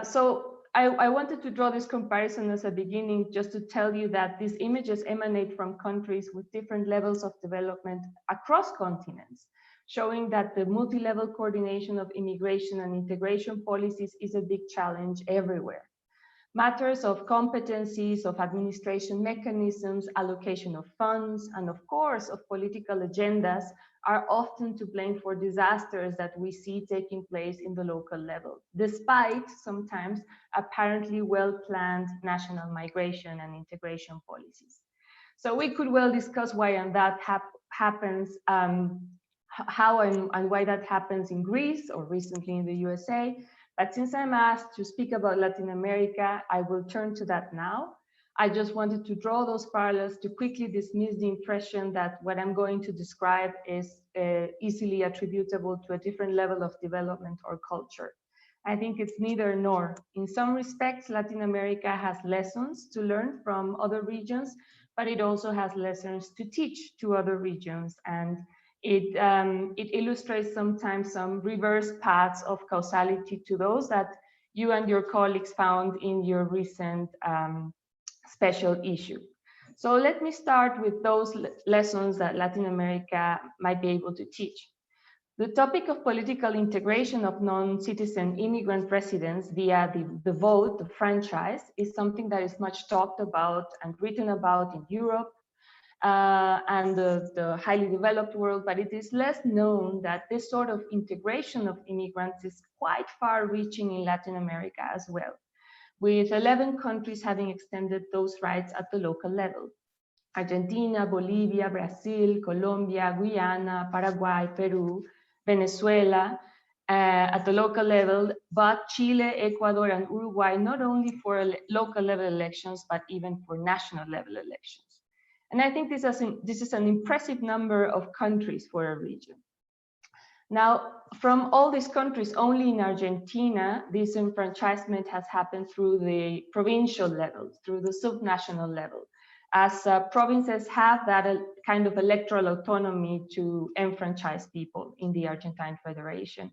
So I wanted to draw this comparison as a beginning, just to tell you that these images emanate from countries with different levels of development across continents, showing that the multi-level coordination of immigration and integration policies is a big challenge everywhere. Matters of competencies, of administration mechanisms, allocation of funds, and of course of political agendas are often to blame for disasters that we see taking place in the local level, despite sometimes apparently well-planned national migration and integration policies. So we could well discuss why and that happens, how and why that happens in Greece or recently in the USA. But since I'm asked to speak about Latin America, I will turn to that now. I just wanted to draw those parallels to quickly dismiss the impression that what I'm going to describe is easily attributable to a different level of development or culture. I think it's neither nor. In some respects, Latin America has lessons to learn from other regions, but it also has lessons to teach to other regions. And it illustrates sometimes some reverse paths of causality to those that you and your colleagues found in your recent special issue. So let me start with those lessons that Latin America might be able to teach. The topic of political integration of non-citizen immigrant residents via the vote, the franchise, is something that is much talked about and written about in Europe and the highly developed world, but it is less known that this sort of integration of immigrants is quite far-reaching in Latin America as well, with 11 countries having extended those rights at the local level. Argentina, Bolivia, Brazil, Colombia, Guyana, Paraguay, Peru, Venezuela at the local level, but Chile, Ecuador, and Uruguay not only for local level elections, but even for national level elections. And I think this is an impressive number of countries for a region. Now, from all these countries, only in Argentina, this enfranchisement has happened through the provincial level, through the subnational level, as provinces have that kind of electoral autonomy to enfranchise people in the Argentine Federation.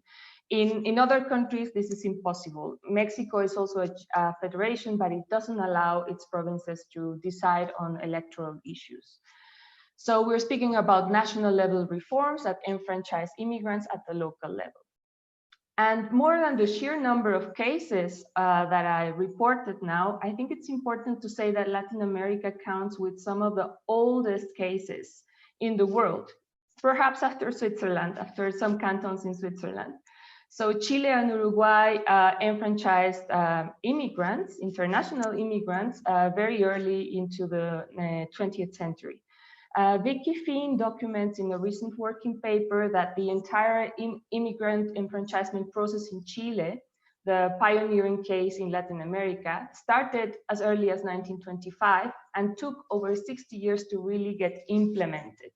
In other countries, this is impossible. Mexico is also a federation, but it doesn't allow its provinces to decide on electoral issues. So we're speaking about national level reforms that enfranchise immigrants at the local level. And more than the sheer number of cases that I reported now, I think it's important to say that Latin America counts with some of the oldest cases in the world, perhaps after Switzerland, after some cantons in Switzerland. So Chile and Uruguay enfranchised immigrants, international immigrants, very early into the 20th century. Vicky Fien documents in a recent working paper that the entire immigrant enfranchisement process in Chile, the pioneering case in Latin America, started as early as 1925 and took over 60 years to really get implemented.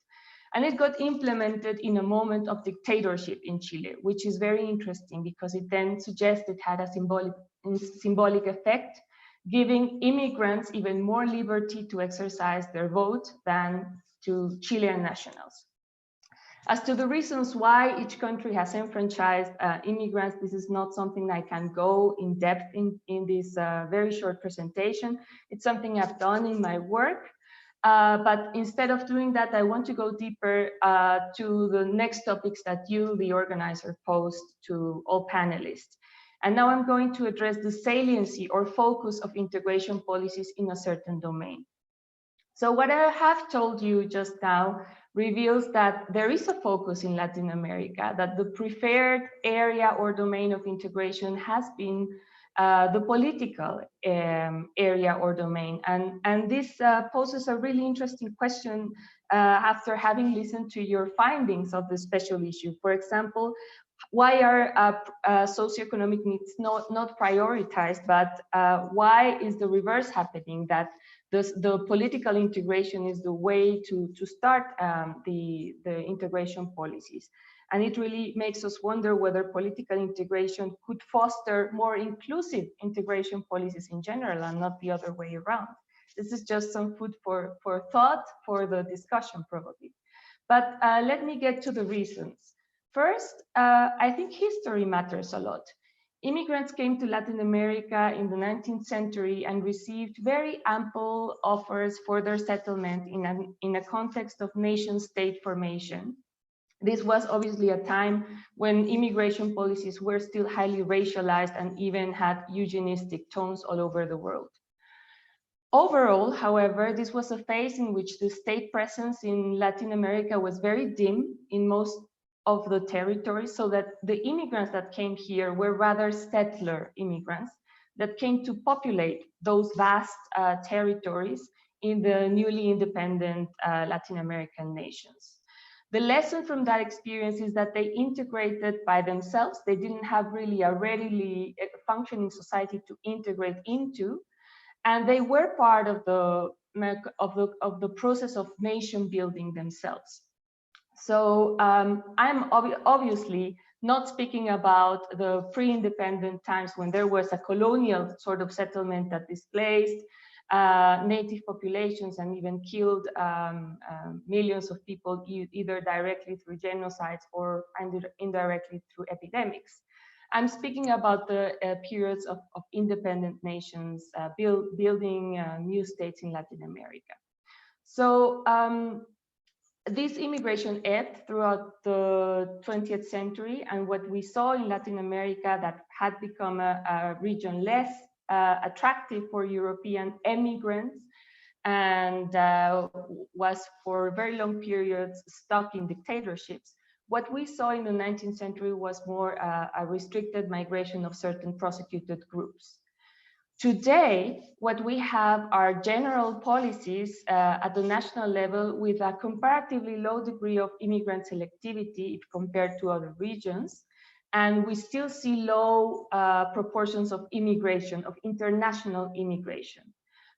And it got implemented in a moment of dictatorship in Chile, which is very interesting because it then suggests it had a symbolic effect, giving immigrants even more liberty to exercise their vote than to Chilean nationals. As to the reasons why each country has enfranchised immigrants, this is not something I can go in depth in this very short presentation. It's something I've done in my work. But instead of doing that, I want to go deeper to the next topics that you, the organizer, posed to all panelists. And now I'm going to address the saliency or focus of integration policies in a certain domain. So what I have told you just now reveals that there is a focus in Latin America, that the preferred area or domain of integration has been the political area or domain. And this poses a really interesting question after having listened to your findings of the special issue. For example, why are socioeconomic needs not prioritized, but why is the reverse happening, that the political integration is the way to start the integration policies? And it really makes us wonder whether political integration could foster more inclusive integration policies in general and not the other way around. This is just some food for thought for the discussion probably. But let me get to the reasons. First, I think history matters a lot. Immigrants came to Latin America in the 19th century and received very ample offers for their settlement in a context of nation-state formation. This was obviously a time when immigration policies were still highly racialized and even had eugenicistic tones all over the world. Overall, however, this was a phase in which the state presence in Latin America was very dim in most of the territories, so that the immigrants that came here were rather settler immigrants that came to populate those vast territories in the newly independent Latin American nations. The lesson from that experience is that they integrated by themselves. They didn't have really a readily functioning society to integrate into, and they were part of the process of nation building themselves. So I'm obviously not speaking about the pre-independent times when there was a colonial sort of settlement that displaced native populations and even killed millions of people, either directly through genocides or indirectly through epidemics. I'm speaking about the periods of independent nations building new states in Latin America. So this immigration ebbed throughout the 20th century, and what we saw in Latin America that had become a region less attractive for European immigrants and was for very long periods stuck in dictatorships. What we saw in the 19th century was more a restricted migration of certain prosecuted groups. Today, what we have are general policies at the national level with a comparatively low degree of immigrant selectivity if compared to other regions. And we still see low proportions of immigration, of international immigration.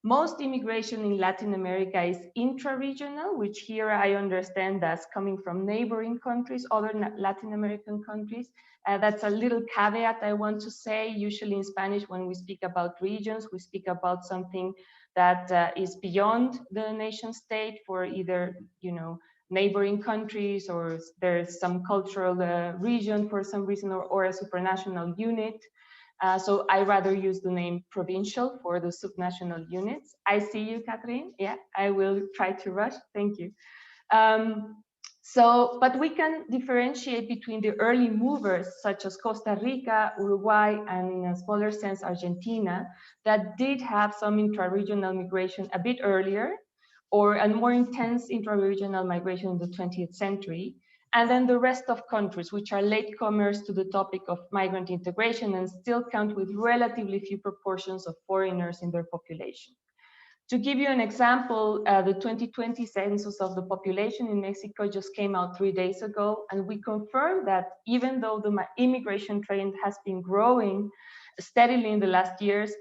Most immigration in Latin America is intra-regional, which here I understand as coming from neighboring countries, other Latin American countries. That's a little caveat I want to say. Usually in Spanish, when we speak about regions, we speak about something that is beyond the nation state for either, neighboring countries, or there's some cultural region for some reason, or a supranational unit. So I rather use the name provincial for the subnational units. I see you, Catherine. Yeah, I will try to rush. Thank you. But we can differentiate between the early movers, such as Costa Rica, Uruguay, and in a smaller sense, Argentina, that did have some intra-regional migration a bit earlier, or a more intense intra-regional migration in the 20th century. And then the rest of countries, which are latecomers to the topic of migrant integration and still count with relatively few proportions of foreigners in their population. To give you an example, the 2020 census of the population in Mexico just came out 3 days ago, and we confirmed that even though the immigration trend has been growing steadily in the last years,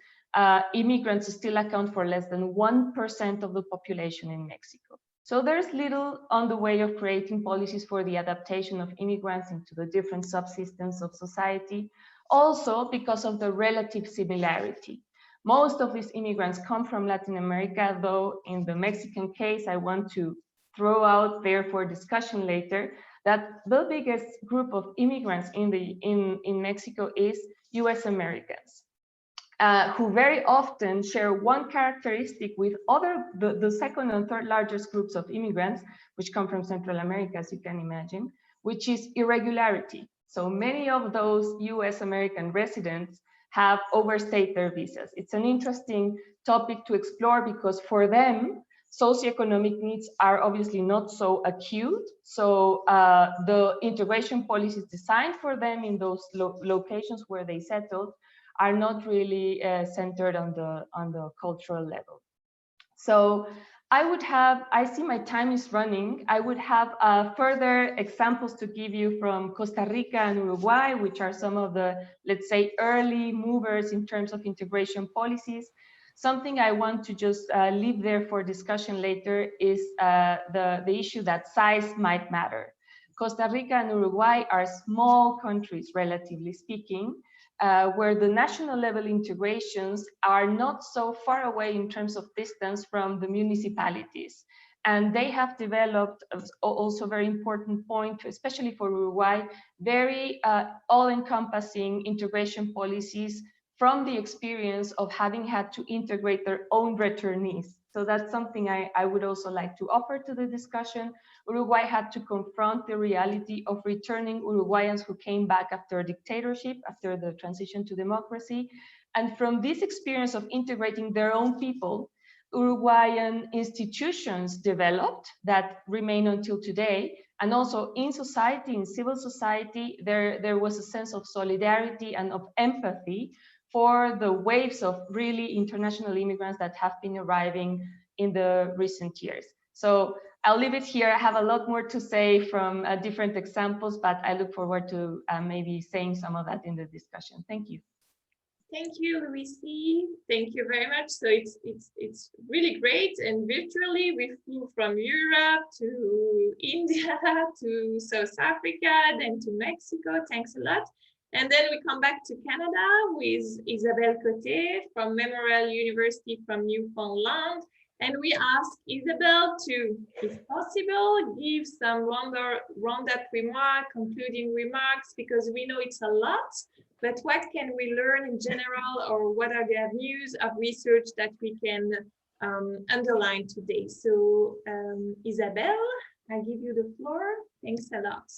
immigrants still account for less than 1% of the population in Mexico. So there's little on the way of creating policies for the adaptation of immigrants into the different subsystems of society, also because of the relative similarity. Most of these immigrants come from Latin America, though in the Mexican case, I want to throw out there for discussion later that the biggest group of immigrants in Mexico is US Americans, who very often share one characteristic with the second and third largest groups of immigrants, which come from Central America, as you can imagine, which is irregularity. So many of those US American residents have overstayed their visas. It's an interesting topic to explore because for them, socioeconomic needs are obviously not so acute. So the integration policies designed for them in those locations where they settled are not really centered on the cultural level. So I see my time is running. I would have further examples to give you from Costa Rica and Uruguay, which are some of the, let's say, early movers in terms of integration policies. Something I want to just leave there for discussion later is the issue that size might matter. Costa Rica and Uruguay are small countries, relatively speaking, where the national level integrations are not so far away in terms of distance from the municipalities. And they have developed, also very important point, especially for Uruguay, very all-encompassing integration policies from the experience of having had to integrate their own returnees. So that's something I would also like to offer to the discussion. Uruguay had to confront the reality of returning Uruguayans who came back after a dictatorship, after the transition to democracy. And from this experience of integrating their own people, Uruguayan institutions developed that remain until today. And also in society, in civil society, there was a sense of solidarity and of empathy for the waves of really international immigrants that have been arriving in the recent years. So I'll leave it here. I have a lot more to say from different examples, but I look forward to maybe saying some of that in the discussion. Thank you. Thank you, Lucy. Thank you very much. So it's really great. And virtually we flew from Europe to India to South Africa, then to Mexico. Thanks a lot. And then we come back to Canada with Isabelle Côté from Memorial University from Newfoundland. And we asked Isabelle to, if possible, give some roundup remarks, concluding remarks, because we know it's a lot, but what can we learn in general, or what are the avenues of research that we can underline today? So Isabelle, I give you the floor. Thanks a lot.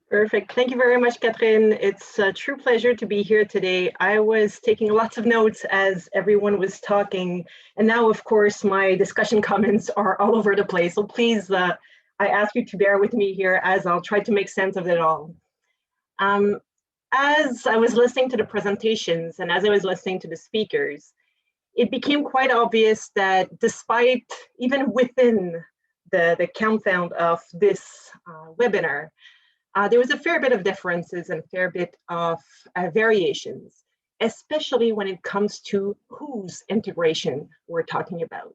Perfect. Thank you very much, Catherine. It's a true pleasure to be here today. I was taking lots of notes as everyone was talking, and now, of course, my discussion comments are all over the place. So please, I ask you to bear with me here as I'll try to make sense of it all. As I was listening to the presentations and as I was listening to the speakers, it became quite obvious that despite, even within the confound of this webinar, there was a fair bit of differences and a fair bit of variations, especially when it comes to whose integration we're talking about.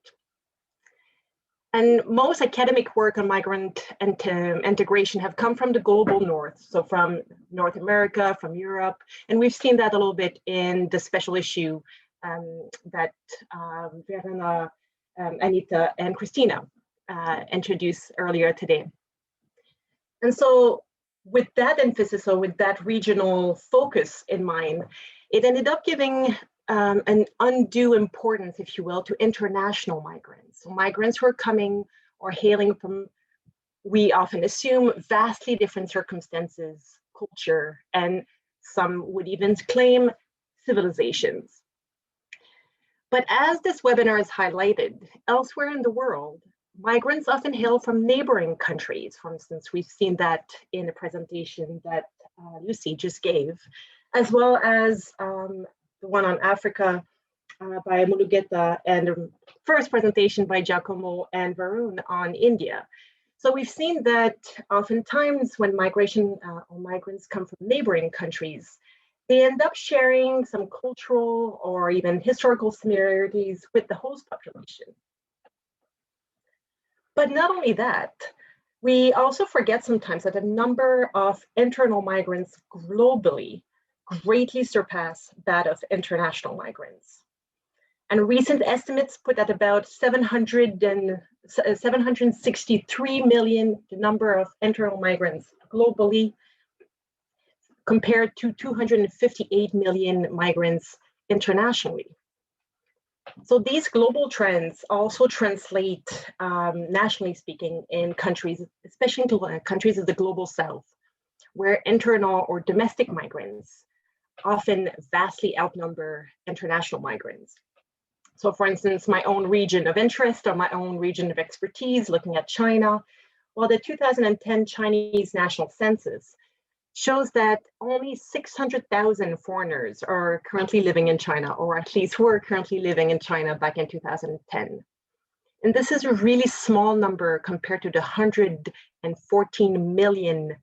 And most academic work on migrant integration have come from the global north, so from North America, from Europe, and we've seen that a little bit in the special issue that Varun, Anita, and Christina introduced earlier today. And so with that emphasis, or with that regional focus in mind, it ended up giving an undue importance, if you will, to international migrants. So migrants who are coming or hailing from, we often assume, vastly different circumstances, culture, and some would even claim civilizations. But as this webinar has highlighted, elsewhere in the world, migrants often hail from neighboring countries. For instance, we've seen that in the presentation that Lucy just gave, as well as the one on Africa by Mulugeta, and the first presentation by Giacomo and Varun on India. So we've seen that oftentimes when migration or migrants come from neighboring countries, they end up sharing some cultural or even historical similarities with the host population. But not only that, we also forget sometimes that a number of internal migrants globally greatly surpass that of international migrants. And recent estimates put at about 763 million the number of internal migrants globally, compared to 258 million migrants internationally. So these global trends also translate, nationally speaking, in countries, especially in countries of the global south, where internal or domestic migrants often vastly outnumber international migrants. So for instance, my own region of interest or my own region of expertise, looking at China, well, the 2010 Chinese national census shows that only 600,000 foreigners are currently living in China, or at least were currently living in China back in 2010. And this is a really small number compared to the 114 million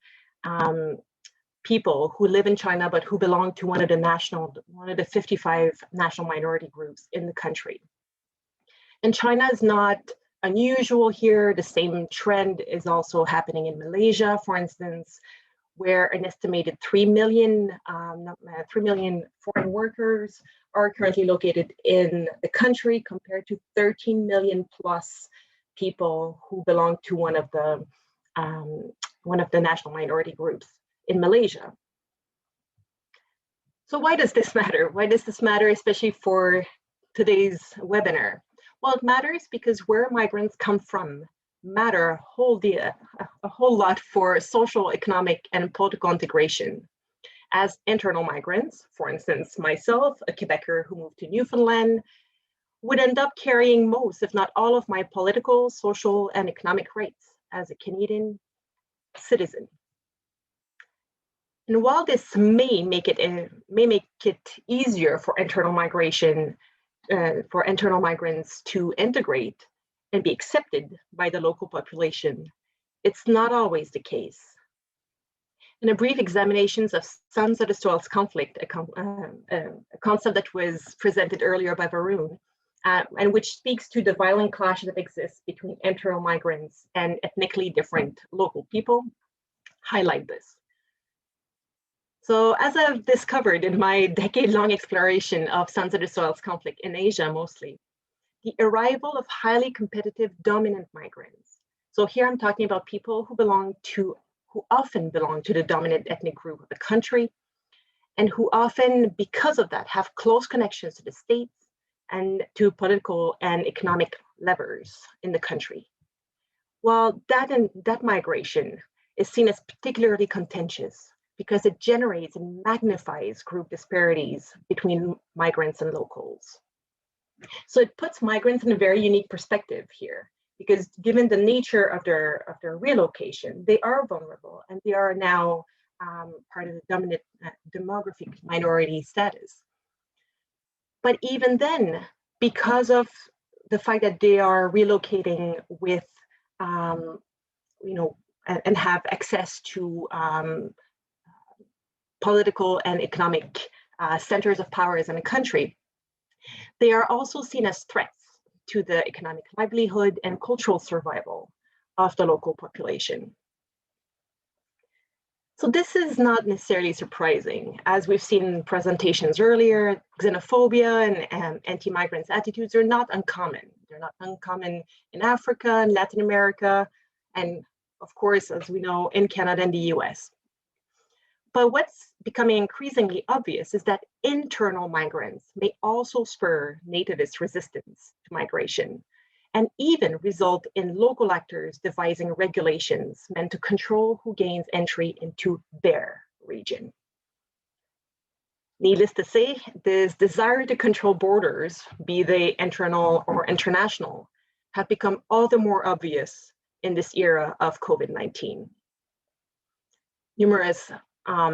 people who live in China, but who belong to one of the 55 national minority groups in the country. And China is not unusual here. The same trend is also happening in Malaysia, for instance, where an estimated 3 million foreign workers are currently located in the country, compared to 13 million plus people who belong to one of the national minority groups in Malaysia. So why does this matter? Why does this matter, especially for today's webinar? Well, it matters because where migrants come from matter a whole lot for social, economic, and political integration. As internal migrants, for instance, myself, a Quebecer who moved to Newfoundland, would end up carrying most, if not all, of my political, social, and economic rights as a Canadian citizen. And while this may make it easier for internal migration, for internal migrants to integrate and be accepted by the local population, it's not always the case. In a brief examination of Sons of the Soil's conflict, a concept that was presented earlier by Varun, and which speaks to the violent clashes that exist between internal migrants and ethnically different local people, highlight this. So as I've discovered in my decade-long exploration of Sons of the Soil's conflict in Asia mostly, the arrival of highly competitive dominant migrants. So here I'm talking about people who often belong to the dominant ethnic group of the country, and who often, because of that, have close connections to the states and to political and economic levers in the country. Well, that migration is seen as particularly contentious because it generates and magnifies group disparities between migrants and locals. So it puts migrants in a very unique perspective here, because given the nature of their relocation, they are vulnerable and they are now part of the dominant demographic minority status. But even then, because of the fact that they are relocating with, and have access to political and economic centers of powers in a country, they are also seen as threats to the economic livelihood and cultural survival of the local population. So this is not necessarily surprising. As we've seen in presentations earlier, xenophobia and anti-migrants attitudes are not uncommon. They're not uncommon in Africa and Latin America, and of course, as we know, in Canada and the US. But what's becoming increasingly obvious is that internal migrants may also spur nativist resistance to migration, and even result in local actors devising regulations meant to control who gains entry into their region. Needless to say, this desire to control borders, be they internal or international, have become all the more obvious in this era of COVID-19. Numerous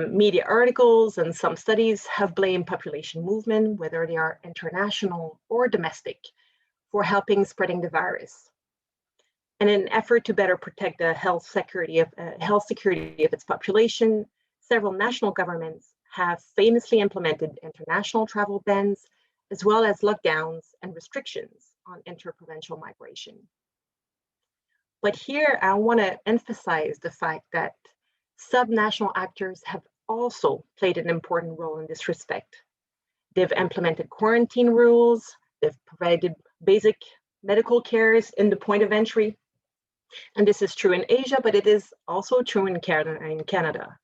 media articles and some studies have blamed population movement, whether they are international or domestic, for helping spreading the virus. And in an effort to better protect the health security of its population, several national governments have famously implemented international travel bans, as well as lockdowns and restrictions on interprovincial migration. But here I want to emphasize the fact that subnational actors have also played an important role in this respect. They've implemented quarantine rules, They've provided basic medical cares in the point of entry. And this is true in Asia, but it is also true in Canada.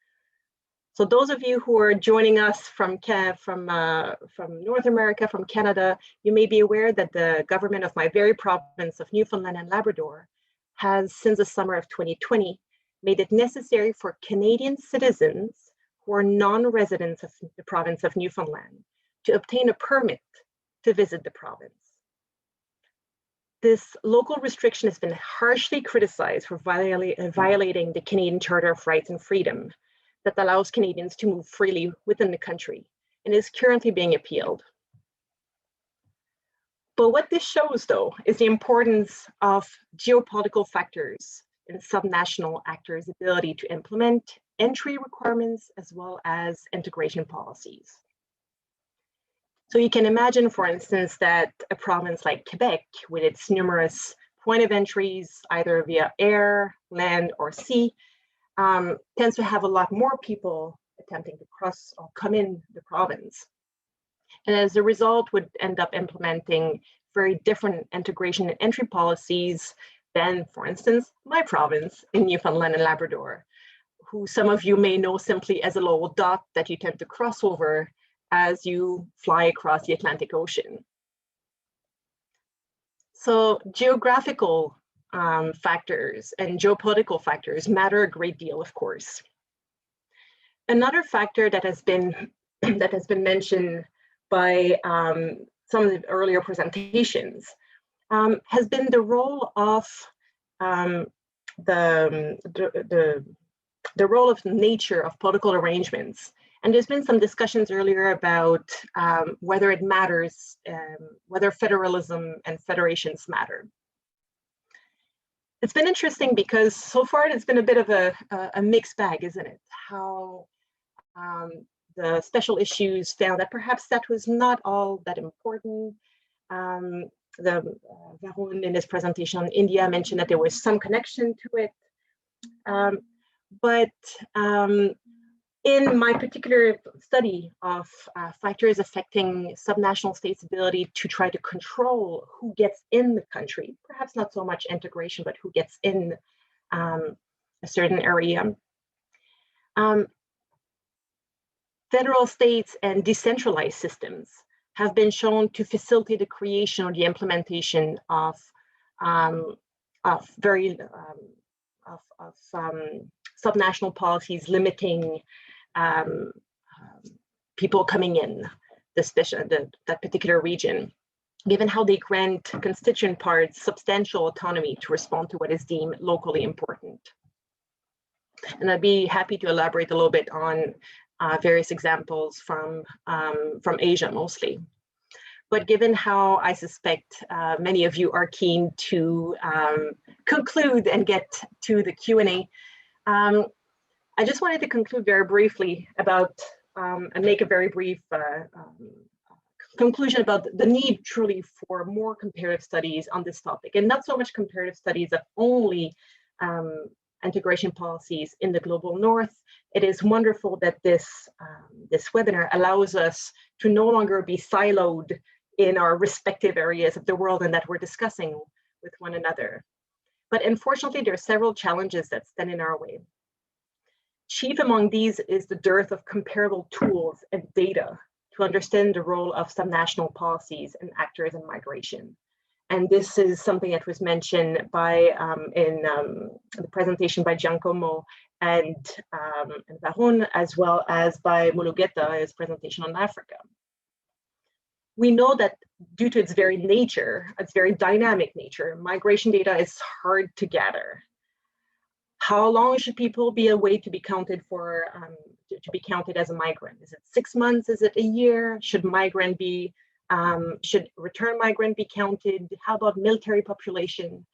So those of you who are joining us from North America, from Canada, you may be aware that the government of my very province of Newfoundland and Labrador has, since the summer of 2020, made it necessary for Canadian citizens who are non-residents of the province of Newfoundland to obtain a permit to visit the province. This local restriction has been harshly criticized for violating the Canadian Charter of Rights and Freedom that allows Canadians to move freely within the country and is currently being appealed. But what this shows, though, is the importance of geopolitical factors and subnational actors' ability to implement entry requirements as well as integration policies. So you can imagine, for instance, that a province like Quebec, with its numerous point of entries, either via air, land, or sea, tends to have a lot more people attempting to cross or come in the province. And as a result, would end up implementing very different integration and entry policies than, for instance, my province in Newfoundland and Labrador, who some of you may know simply as a little dot that you tend to cross over as you fly across the Atlantic Ocean. So geographical factors and geopolitical factors matter a great deal, of course. Another factor that has been mentioned by some of the earlier presentations has been the role of the role of nature of political arrangements. And there's been some discussions earlier about whether it matters, whether federalism and federations matter. It's been interesting because so far it's been a bit of a mixed bag, isn't it? How the special issues found that perhaps that was not all that important. Varun in his presentation on India mentioned that there was some connection to it. But in my particular study of factors affecting subnational states' ability to try to control who gets in the country, perhaps not so much integration, but who gets in a certain area, federal states and decentralized systems have been shown to facilitate the creation or the implementation of subnational policies limiting people coming in that particular region, given how they grant constituent parts substantial autonomy to respond to what is deemed locally important. And I'd be happy to elaborate a little bit on various examples from Asia mostly. But given how I suspect many of you are keen to conclude and get to the Q&A, I just wanted to conclude very briefly about and make a very brief conclusion about the need truly for more comparative studies on this topic, and not so much comparative studies of only integration policies in the global north. It is wonderful that this webinar allows us to no longer be siloed in our respective areas of the world and that we're discussing with one another. But unfortunately, there are several challenges that stand in our way. Chief among these is the dearth of comparable tools and data to understand the role of subnational policies and actors in migration. And this is something that was mentioned by in the presentation by Giacomo and Varun, as well as by Mulugeta, his presentation on Africa. We know that due to its very nature, its very dynamic nature, migration data is hard to gather. How long should people be away to be counted for, to be counted as a migrant? Is it 6 months? Is it a year? Should migrant be, should return migrant be counted? How about military population?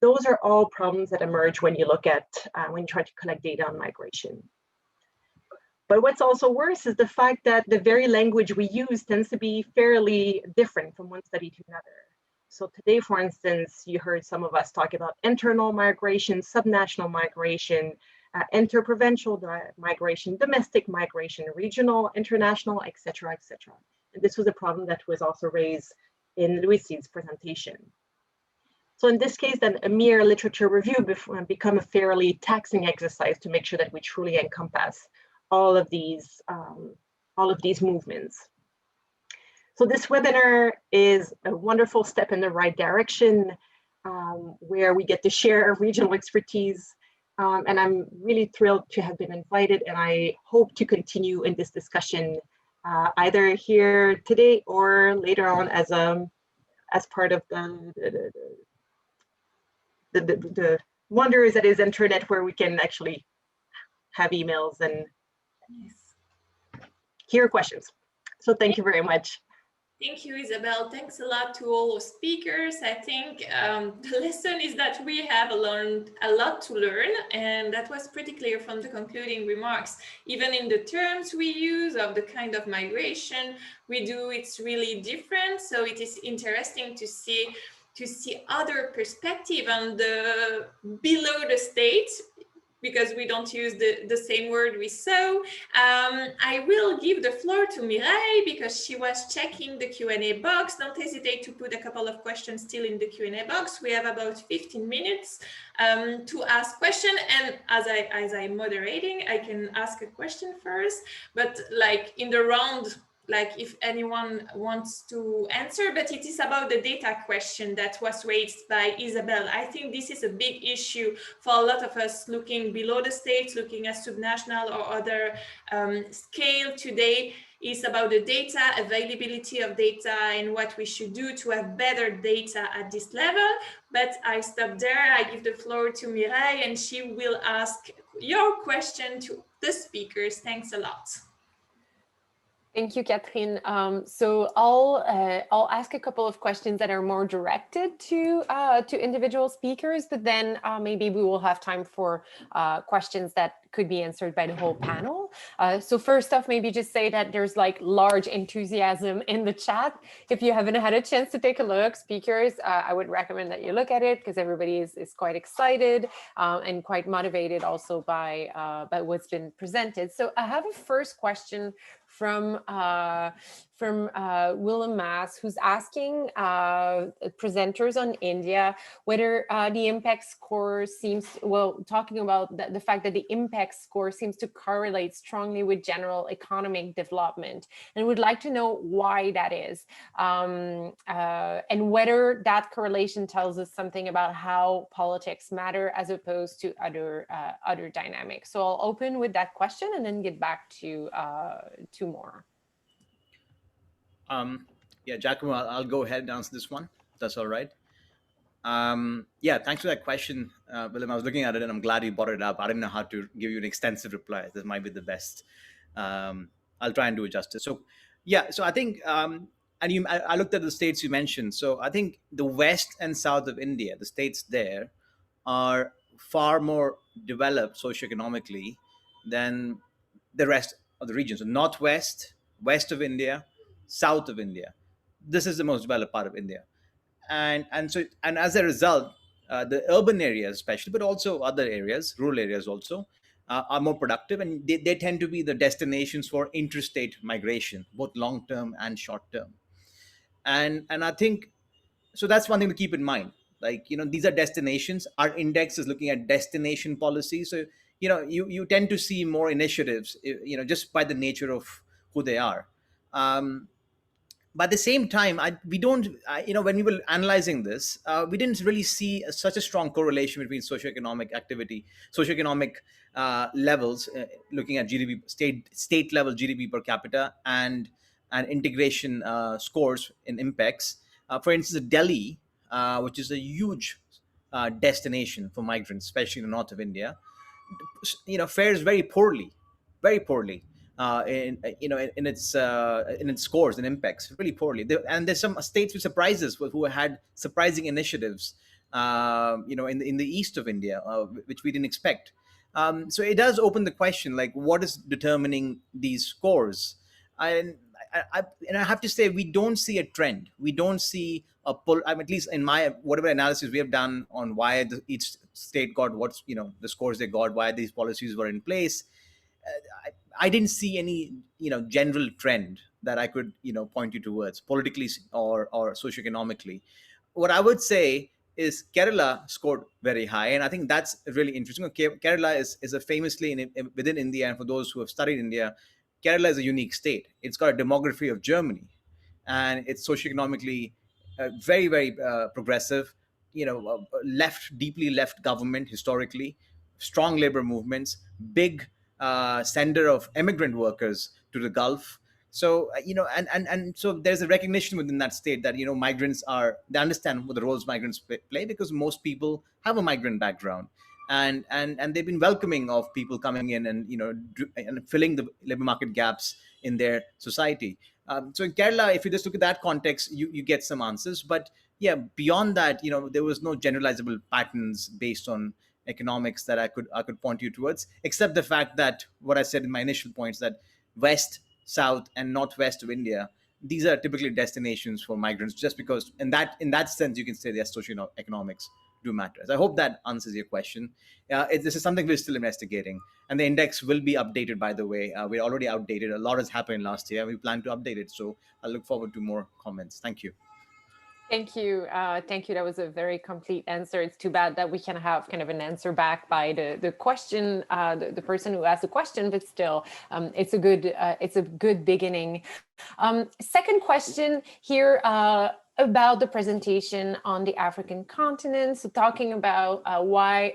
Those are all problems that emerge when you look at, when you try to collect data on migration. But what's also worse is the fact that the very language we use tends to be fairly different from one study to another. So today, for instance, you heard some of us talk about internal migration, subnational migration, interprovincial migration, domestic migration, regional, international, et cetera, et cetera. And this was a problem that was also raised in Luisin's presentation. So in this case, then a mere literature review become a fairly taxing exercise to make sure that we truly encompass all of these movements. So this webinar is a wonderful step in the right direction, where we get to share our regional expertise. And I'm really thrilled to have been invited, and I hope to continue in this discussion either here today or later on as part of the wonders that is internet, where we can actually have emails and hear questions. So thank you very much. Thank you, Isabel. Thanks a lot to all the speakers. I think the lesson is that we have learned a lot to learn, and that was pretty clear from the concluding remarks. Even in the terms we use of the kind of migration we do, it's really different. So it is interesting to see other perspective on the below the state, because we don't use the same word we saw. I will give the floor to Mireille because she was checking the Q&A box. Don't hesitate to put a couple of questions still in the Q&A box. We have about 15 minutes to ask questions. And as I'm moderating, I can ask a question first, but like in the round, like if anyone wants to answer, but it is about the data question that was raised by Isabel. I think this is a big issue for a lot of us looking below the states, looking at subnational or other scale today, is about the data, availability of data, and what we should do to have better data at this level. But I stop there. I give the floor to Mireille, and she will ask your question to the speakers. Thanks a lot. Thank you, Catherine. So I'll ask a couple of questions that are more directed to individual speakers, but then maybe we will have time for questions that could be answered by the whole panel. So first off, maybe just say that there's like large enthusiasm in the chat. If you haven't had a chance to take a look, speakers, I would recommend that you look at it, because everybody is quite excited and quite motivated also by what's been presented. So I have a first question from Willem Maas, who's asking presenters on India whether the impact score seems, well, talking about the fact that the impact score seems to correlate strongly with general economic development, and would like to know why that is, and whether that correlation tells us something about how politics matter as opposed to other dynamics. So I'll open with that question and then get back to more. Yeah, Giacomo, I'll go ahead and answer this one. If that's all right. Yeah, thanks for that question, Willem. I was looking at it and I'm glad you brought it up. I didn't know how to give you an extensive reply. This might be the best. I'll try and do it justice. So, yeah, so I think, I looked at the states you mentioned. So I think the west and south of India, the states there, are far more developed socioeconomically than the rest of the region. So northwest, west of India, south of India. This is the most developed part of India. And as a result, the urban areas especially, but also other areas, rural areas also, are more productive, and they tend to be the destinations for interstate migration, both long-term and short-term. And I think, so that's one thing to keep in mind. Like, these are destinations. Our index is looking at destination policy. So, you tend to see more initiatives, just by the nature of who they are. But at the same time, when we were analyzing this, we didn't really see such a strong correlation between socioeconomic activity, socioeconomic levels, looking at GDP, state level GDP per capita, and integration scores in impacts. For instance, Delhi, which is a huge destination for migrants, especially in the north of India, fares very poorly in its scores and impacts, really poorly. And there's some states with surprises who had surprising initiatives, in the east of India, which we didn't expect. So it does open the question, like, what is determining these scores? And I have to say, we don't see a trend. We don't see a pull. At least in my whatever analysis we have done on why each state got the scores they got, why these policies were in place. I didn't see any, general trend that I could, point you towards politically or socioeconomically. What I would say is Kerala scored very high, and I think that's really interesting. Kerala is a famously within India, and for those who have studied India, Kerala is a unique state. It's got a demography of Germany, and it's socioeconomically very, very progressive. Deeply left government historically, strong labor movements, big sender of immigrant workers to the Gulf. So and so there's a recognition within that state that migrants they understand what the roles migrants play, because most people have a migrant background, and they've been welcoming of people coming in and and filling the labor market gaps in their society. So in Kerala, if you just look at that context, you get some answers. But yeah, beyond that, there was no generalizable patterns based on economics that I could point you towards, except the fact that what I said in my initial points, that West, South, and Northwest of India, these are typically destinations for migrants, just because in that sense you can say their socioeconomics do matter. I hope that answers your question. This is something we're still investigating, and the index will be updated, by the way. We're already outdated. A lot has happened last year. We plan to update it, so I look forward to more comments. Thank you. Thank you. Thank you. That was a very complete answer. It's too bad that we can have kind of an answer back by the question, the person who asked the question, but still, it's a good beginning. Second question here about the presentation on the African continent. So talking about why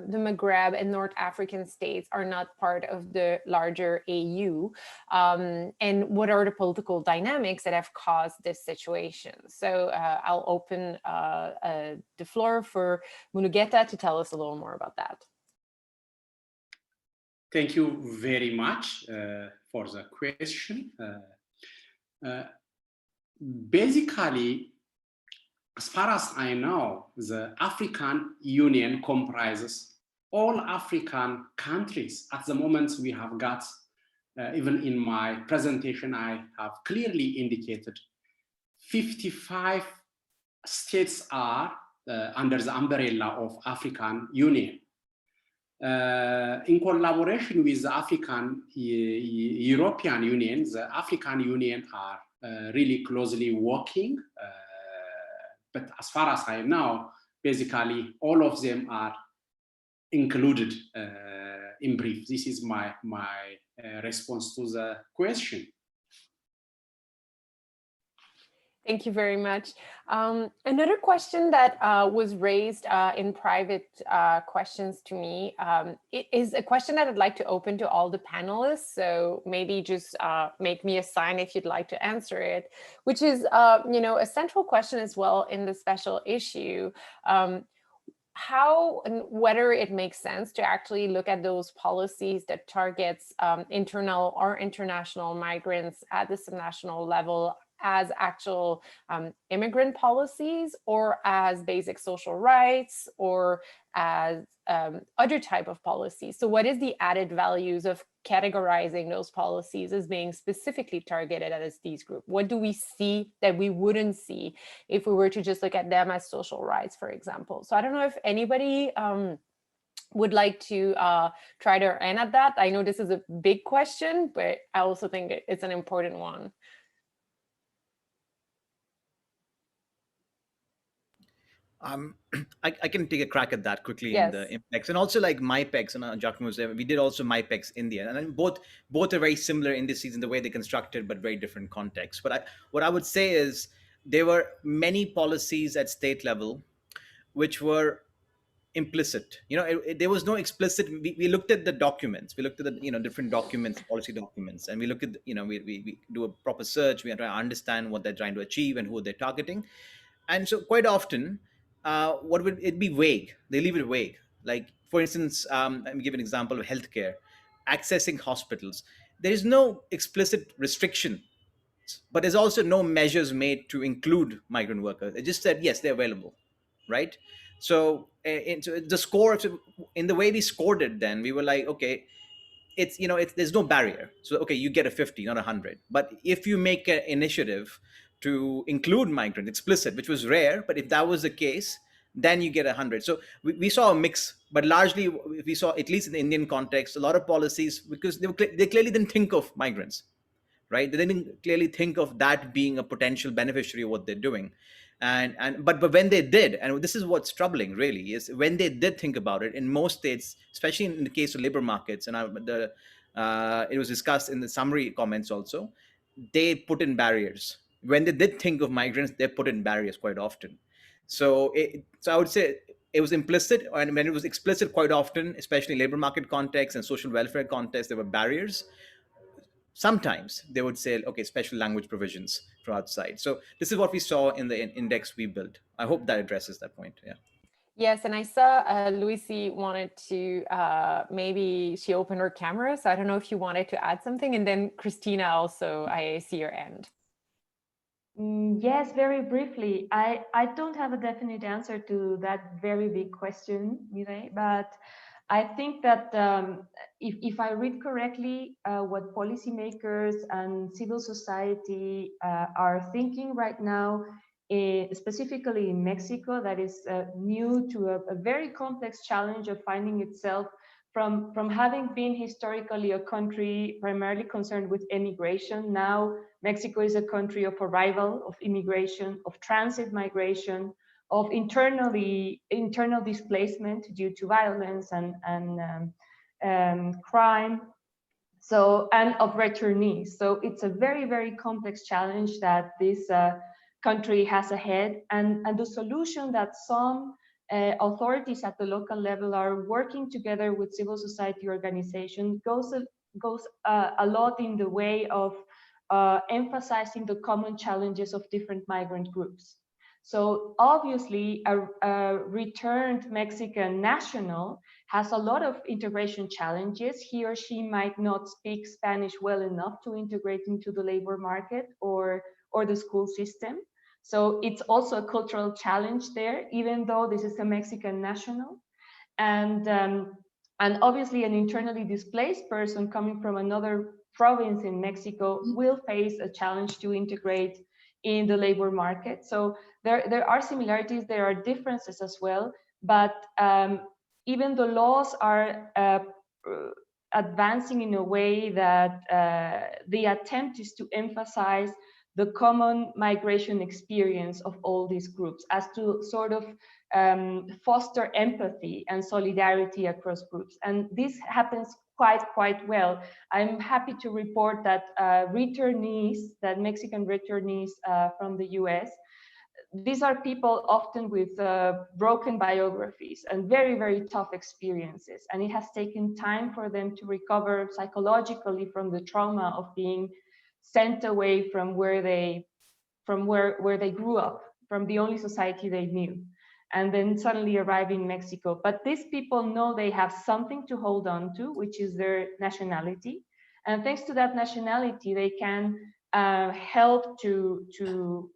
the Maghreb and North African states are not part of the larger AU, and what are the political dynamics that have caused this situation. So I'll open the floor for Mulugeta to tell us a little more about that. Thank you very much for the question. Basically, as far as I know, the African Union comprises all African countries. At the moment, we have got, even in my presentation, I have clearly indicated 55 states are under the umbrella of African Union. In collaboration with the European Union, the African Union are really closely working, but as far as I know, basically all of them are included in brief. This is my response to the question. Thank you very much. Another question that was raised in private questions to me, it is a question that I'd like to open to all the panelists. So maybe just make me a sign if you'd like to answer it, which is, a central question as well in the special issue. How and whether it makes sense to actually look at those policies that targets internal or international migrants at the subnational level as actual immigrant policies, or as basic social rights, or as other type of policies. So what is the added values of categorizing those policies as being specifically targeted at these groups? What do we see that we wouldn't see if we were to just look at them as social rights, for example? So I don't know if anybody would like to try their hand at that. I know this is a big question, but I also think it's an important one. I can take a crack at that quickly. Yes. In the impacts, and also like MyPEX, and Giacomo was there. We did also MyPEX India, and then both are very similar indices in the way they're constructed, but very different contexts. But what I would say is there were many policies at state level which were implicit. There was no explicit. We looked at the documents. We looked at the different documents, policy documents, and we look at we do a proper search. We try to understand what they're trying to achieve and who they're targeting, and so quite often. What would it be vague? They leave it vague. Like, for instance, let me give an example of healthcare, accessing hospitals. There is no explicit restriction, but there's also no measures made to include migrant workers. It just said, yes, they're available, right? So, the score, in the way we scored it, then we were like, okay, there's no barrier. So, okay, you get a 50, not 100. But if you make an initiative to include migrant explicit, which was rare, but if that was the case, then you get 100. So we saw a mix But largely, we saw, at least in the Indian context, a lot of policies, because they clearly didn't think of migrants, right? They didn't clearly think of that being a potential beneficiary of what they're doing. But when they did, and this is what's troubling really, is when they did think about it, in most states, especially in the case of labor markets, and it was discussed in the summary comments also, they put in barriers. When they did think of migrants, they put in barriers quite often. So I would say it was implicit, and when it was explicit quite often, especially in labor market context and social welfare context, there were barriers. Sometimes they would say, okay, special language provisions from outside. So this is what we saw in the index we built. I hope that addresses that point. Yeah. Yes, and I saw Lucy wanted to, maybe she opened her camera, so I don't know if you wanted to add something, and then Christina also, I see your end. Yes, very briefly. I don't have a definite answer to that very big question, Mireille, but I think that if I read correctly, what policymakers and civil society are thinking right now, specifically in Mexico, that is new to a very complex challenge of finding itself from having been historically a country primarily concerned with immigration. Now Mexico is a country of arrival, of immigration, of transit migration, of internal displacement due to violence and crime, and of returnees. So it's a very, very complex challenge that this country has ahead, and the solution that some authorities at the local level are working together with civil society organizations goes a lot in the way of emphasizing the common challenges of different migrant groups. So obviously, a returned Mexican national has a lot of integration challenges. He or she might not speak Spanish well enough to integrate into the labor market or the school system. So it's also a cultural challenge there, even though this is a Mexican national. And obviously an internally displaced person coming from another province in Mexico will face a challenge to integrate in the labor market. So there are similarities, there are differences as well, but even the laws are advancing in a way that the attempt is to emphasize the common migration experience of all these groups as to sort of foster empathy and solidarity across groups. And this happens quite well. I'm happy to report that Mexican returnees from the US, these are people often with broken biographies and very, very tough experiences. And it has taken time for them to recover psychologically from the trauma of being sent away from where they grew up, from the only society they knew, and then suddenly arrive in Mexico. But these people know they have something to hold on to, which is their nationality. And thanks to that nationality, they can help to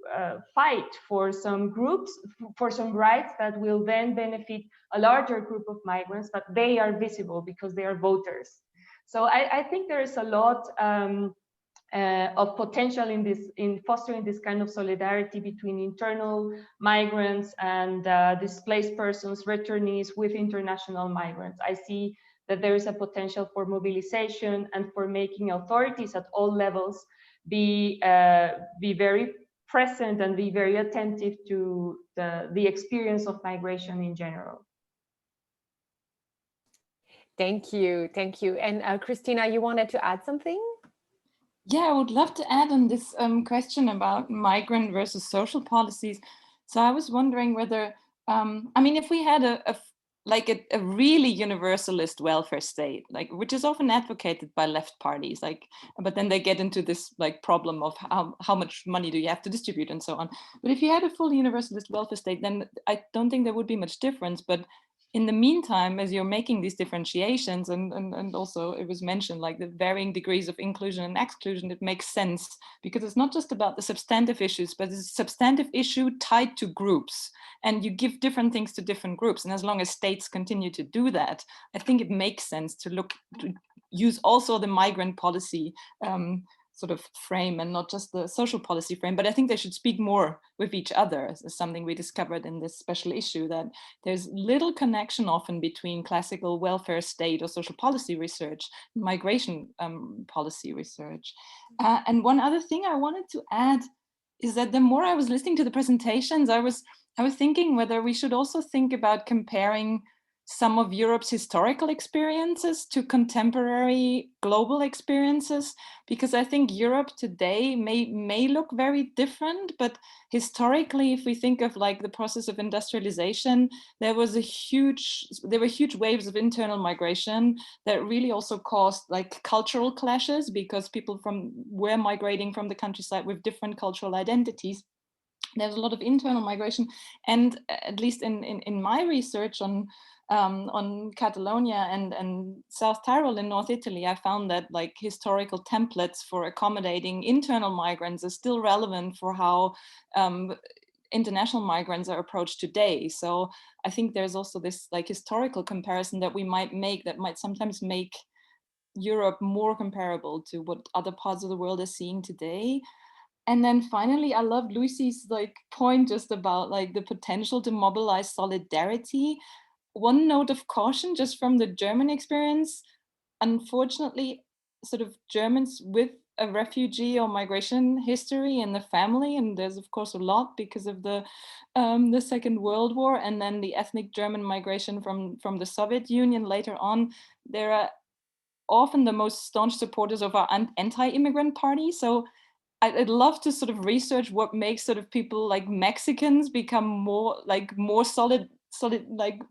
fight for some groups, for some rights that will then benefit a larger group of migrants, but they are visible because they are voters. So I think there is a lot of potential in fostering this kind of solidarity between internal migrants and displaced persons, returnees with international migrants. I see that there is a potential for mobilization and for making authorities at all levels be very present and be very attentive to the experience of migration in general. Thank you. And Christina, you wanted to add something? Yeah, I would love to add on this question about migrant versus social policies. So I was wondering whether, I mean, if we had a really universalist welfare state, which is often advocated by left parties, but then they get into this problem of how much money do you have to distribute and so on. But if you had a full universalist welfare state, then I don't think there would be much difference. But in the meantime, as you're making these differentiations, and also it was mentioned, the varying degrees of inclusion and exclusion, it makes sense because it's not just about the substantive issues, but it's a substantive issue tied to groups, and you give different things to different groups. And as long as states continue to do that, I think it makes sense to use also the migrant policy sort of frame and not just the social policy frame, but I think they should speak more with each other. Is something we discovered in this special issue, that there's little connection often between classical welfare state or social policy research, migration policy research. And one other thing I wanted to add is that the more I was listening to the presentations, I was thinking whether we should also think about comparing some of Europe's historical experiences to contemporary global experiences, because I think Europe today may look very different, but historically, if we think of like the process of industrialization, there were huge waves of internal migration that really also caused like cultural clashes, because people were migrating from the countryside with different cultural identities. There's a lot of internal migration, and at least in my research on Catalonia and South Tyrol in North Italy, I found that like historical templates for accommodating internal migrants are still relevant for how international migrants are approached today. So I think there's also this like historical comparison that we might make that might sometimes make Europe more comparable to what other parts of the world are seeing today. And then finally, I love Lucy's like point just about like the potential to mobilize solidarity. One note of caution just from the German experience, unfortunately, sort of Germans with a refugee or migration history in the family, and there's of course a lot because of the Second World War, and then the ethnic German migration from the Soviet Union later on, there are often the most staunch supporters of our anti-immigrant party. So I'd love to sort of research what makes sort of people like Mexicans become more solid, like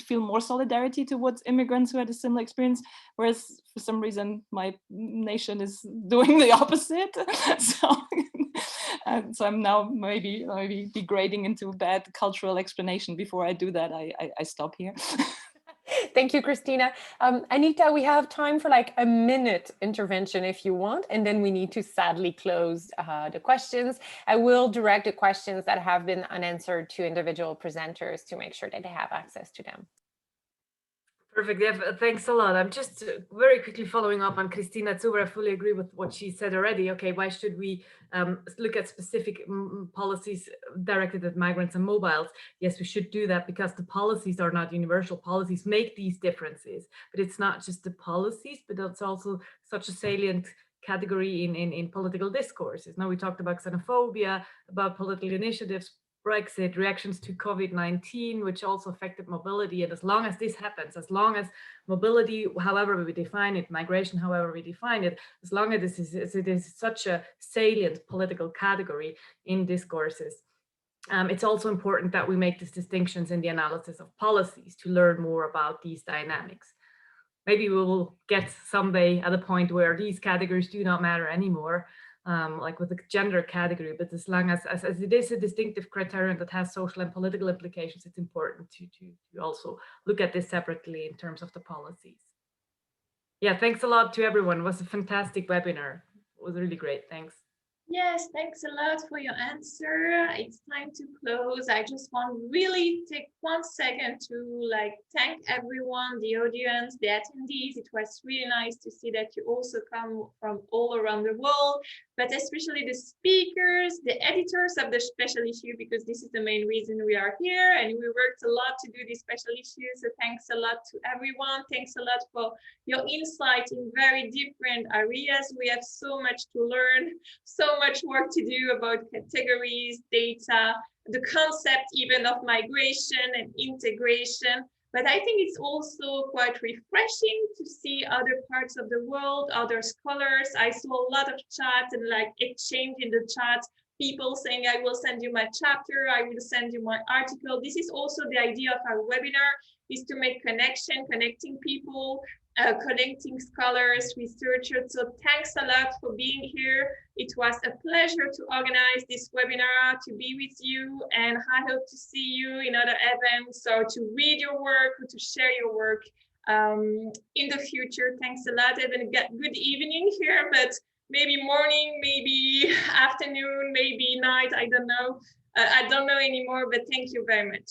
feel more solidarity towards immigrants who had a similar experience, whereas for some reason my nation is doing the opposite. So I'm now maybe degrading into a bad cultural explanation. Before I do that, I stop here. Thank you, Christina. Anita, we have time for like a minute intervention if you want, and then we need to sadly close the questions. I will direct the questions that have been unanswered to individual presenters to make sure that they have access to them. Perfect. Yeah, thanks a lot. I'm just very quickly following up on Christina Zuber. I fully agree with what she said already. Okay, why should we look at specific policies directed at migrants and mobiles? Yes, we should do that because the policies are not universal. Policies make these differences, but it's not just the policies, but it's also such a salient category in political discourses. Now we talked about xenophobia, about political initiatives, Brexit, reactions to COVID-19, which also affected mobility. And as long as this happens, as long as mobility, however we define it, migration, however we define it, as long as it is such a salient political category in discourses, it's also important that we make these distinctions in the analysis of policies to learn more about these dynamics. Maybe we will get someday at a point where these categories do not matter anymore, like with the gender category, but as long as it is a distinctive criterion that has social and political implications, it's important to also look at this separately in terms of the policies. Yeah, thanks a lot to everyone. It was a fantastic webinar. It was really great. Thanks. Yes, thanks a lot for your answer. It's time to close. I just want to really take 1 second to thank everyone, the audience, the attendees. It was really nice to see that you also come from all around the world, but especially the speakers, the editors of the special issue, because this is the main reason we are here, and we worked a lot to do this special issue. So thanks a lot to everyone. Thanks a lot for your insight in very different areas. We have so much to learn, so much work to do about categories, data, the concept even of migration and integration. But I think it's also quite refreshing to see other parts of the world, other scholars. I saw a lot of chat and exchange in the chat, people saying, I will send you my chapter, I will send you my article. This is also the idea of our webinar, is to make connection, connecting people, connecting scholars, researchers. So thanks a lot for being here. It was a pleasure to organize this webinar, to be with you, and I hope to see you in other events or to read your work or to share your work in the future. Thanks a lot. Have a good evening here, but maybe morning, maybe afternoon, maybe night, I don't know. I don't know anymore, but thank you very much.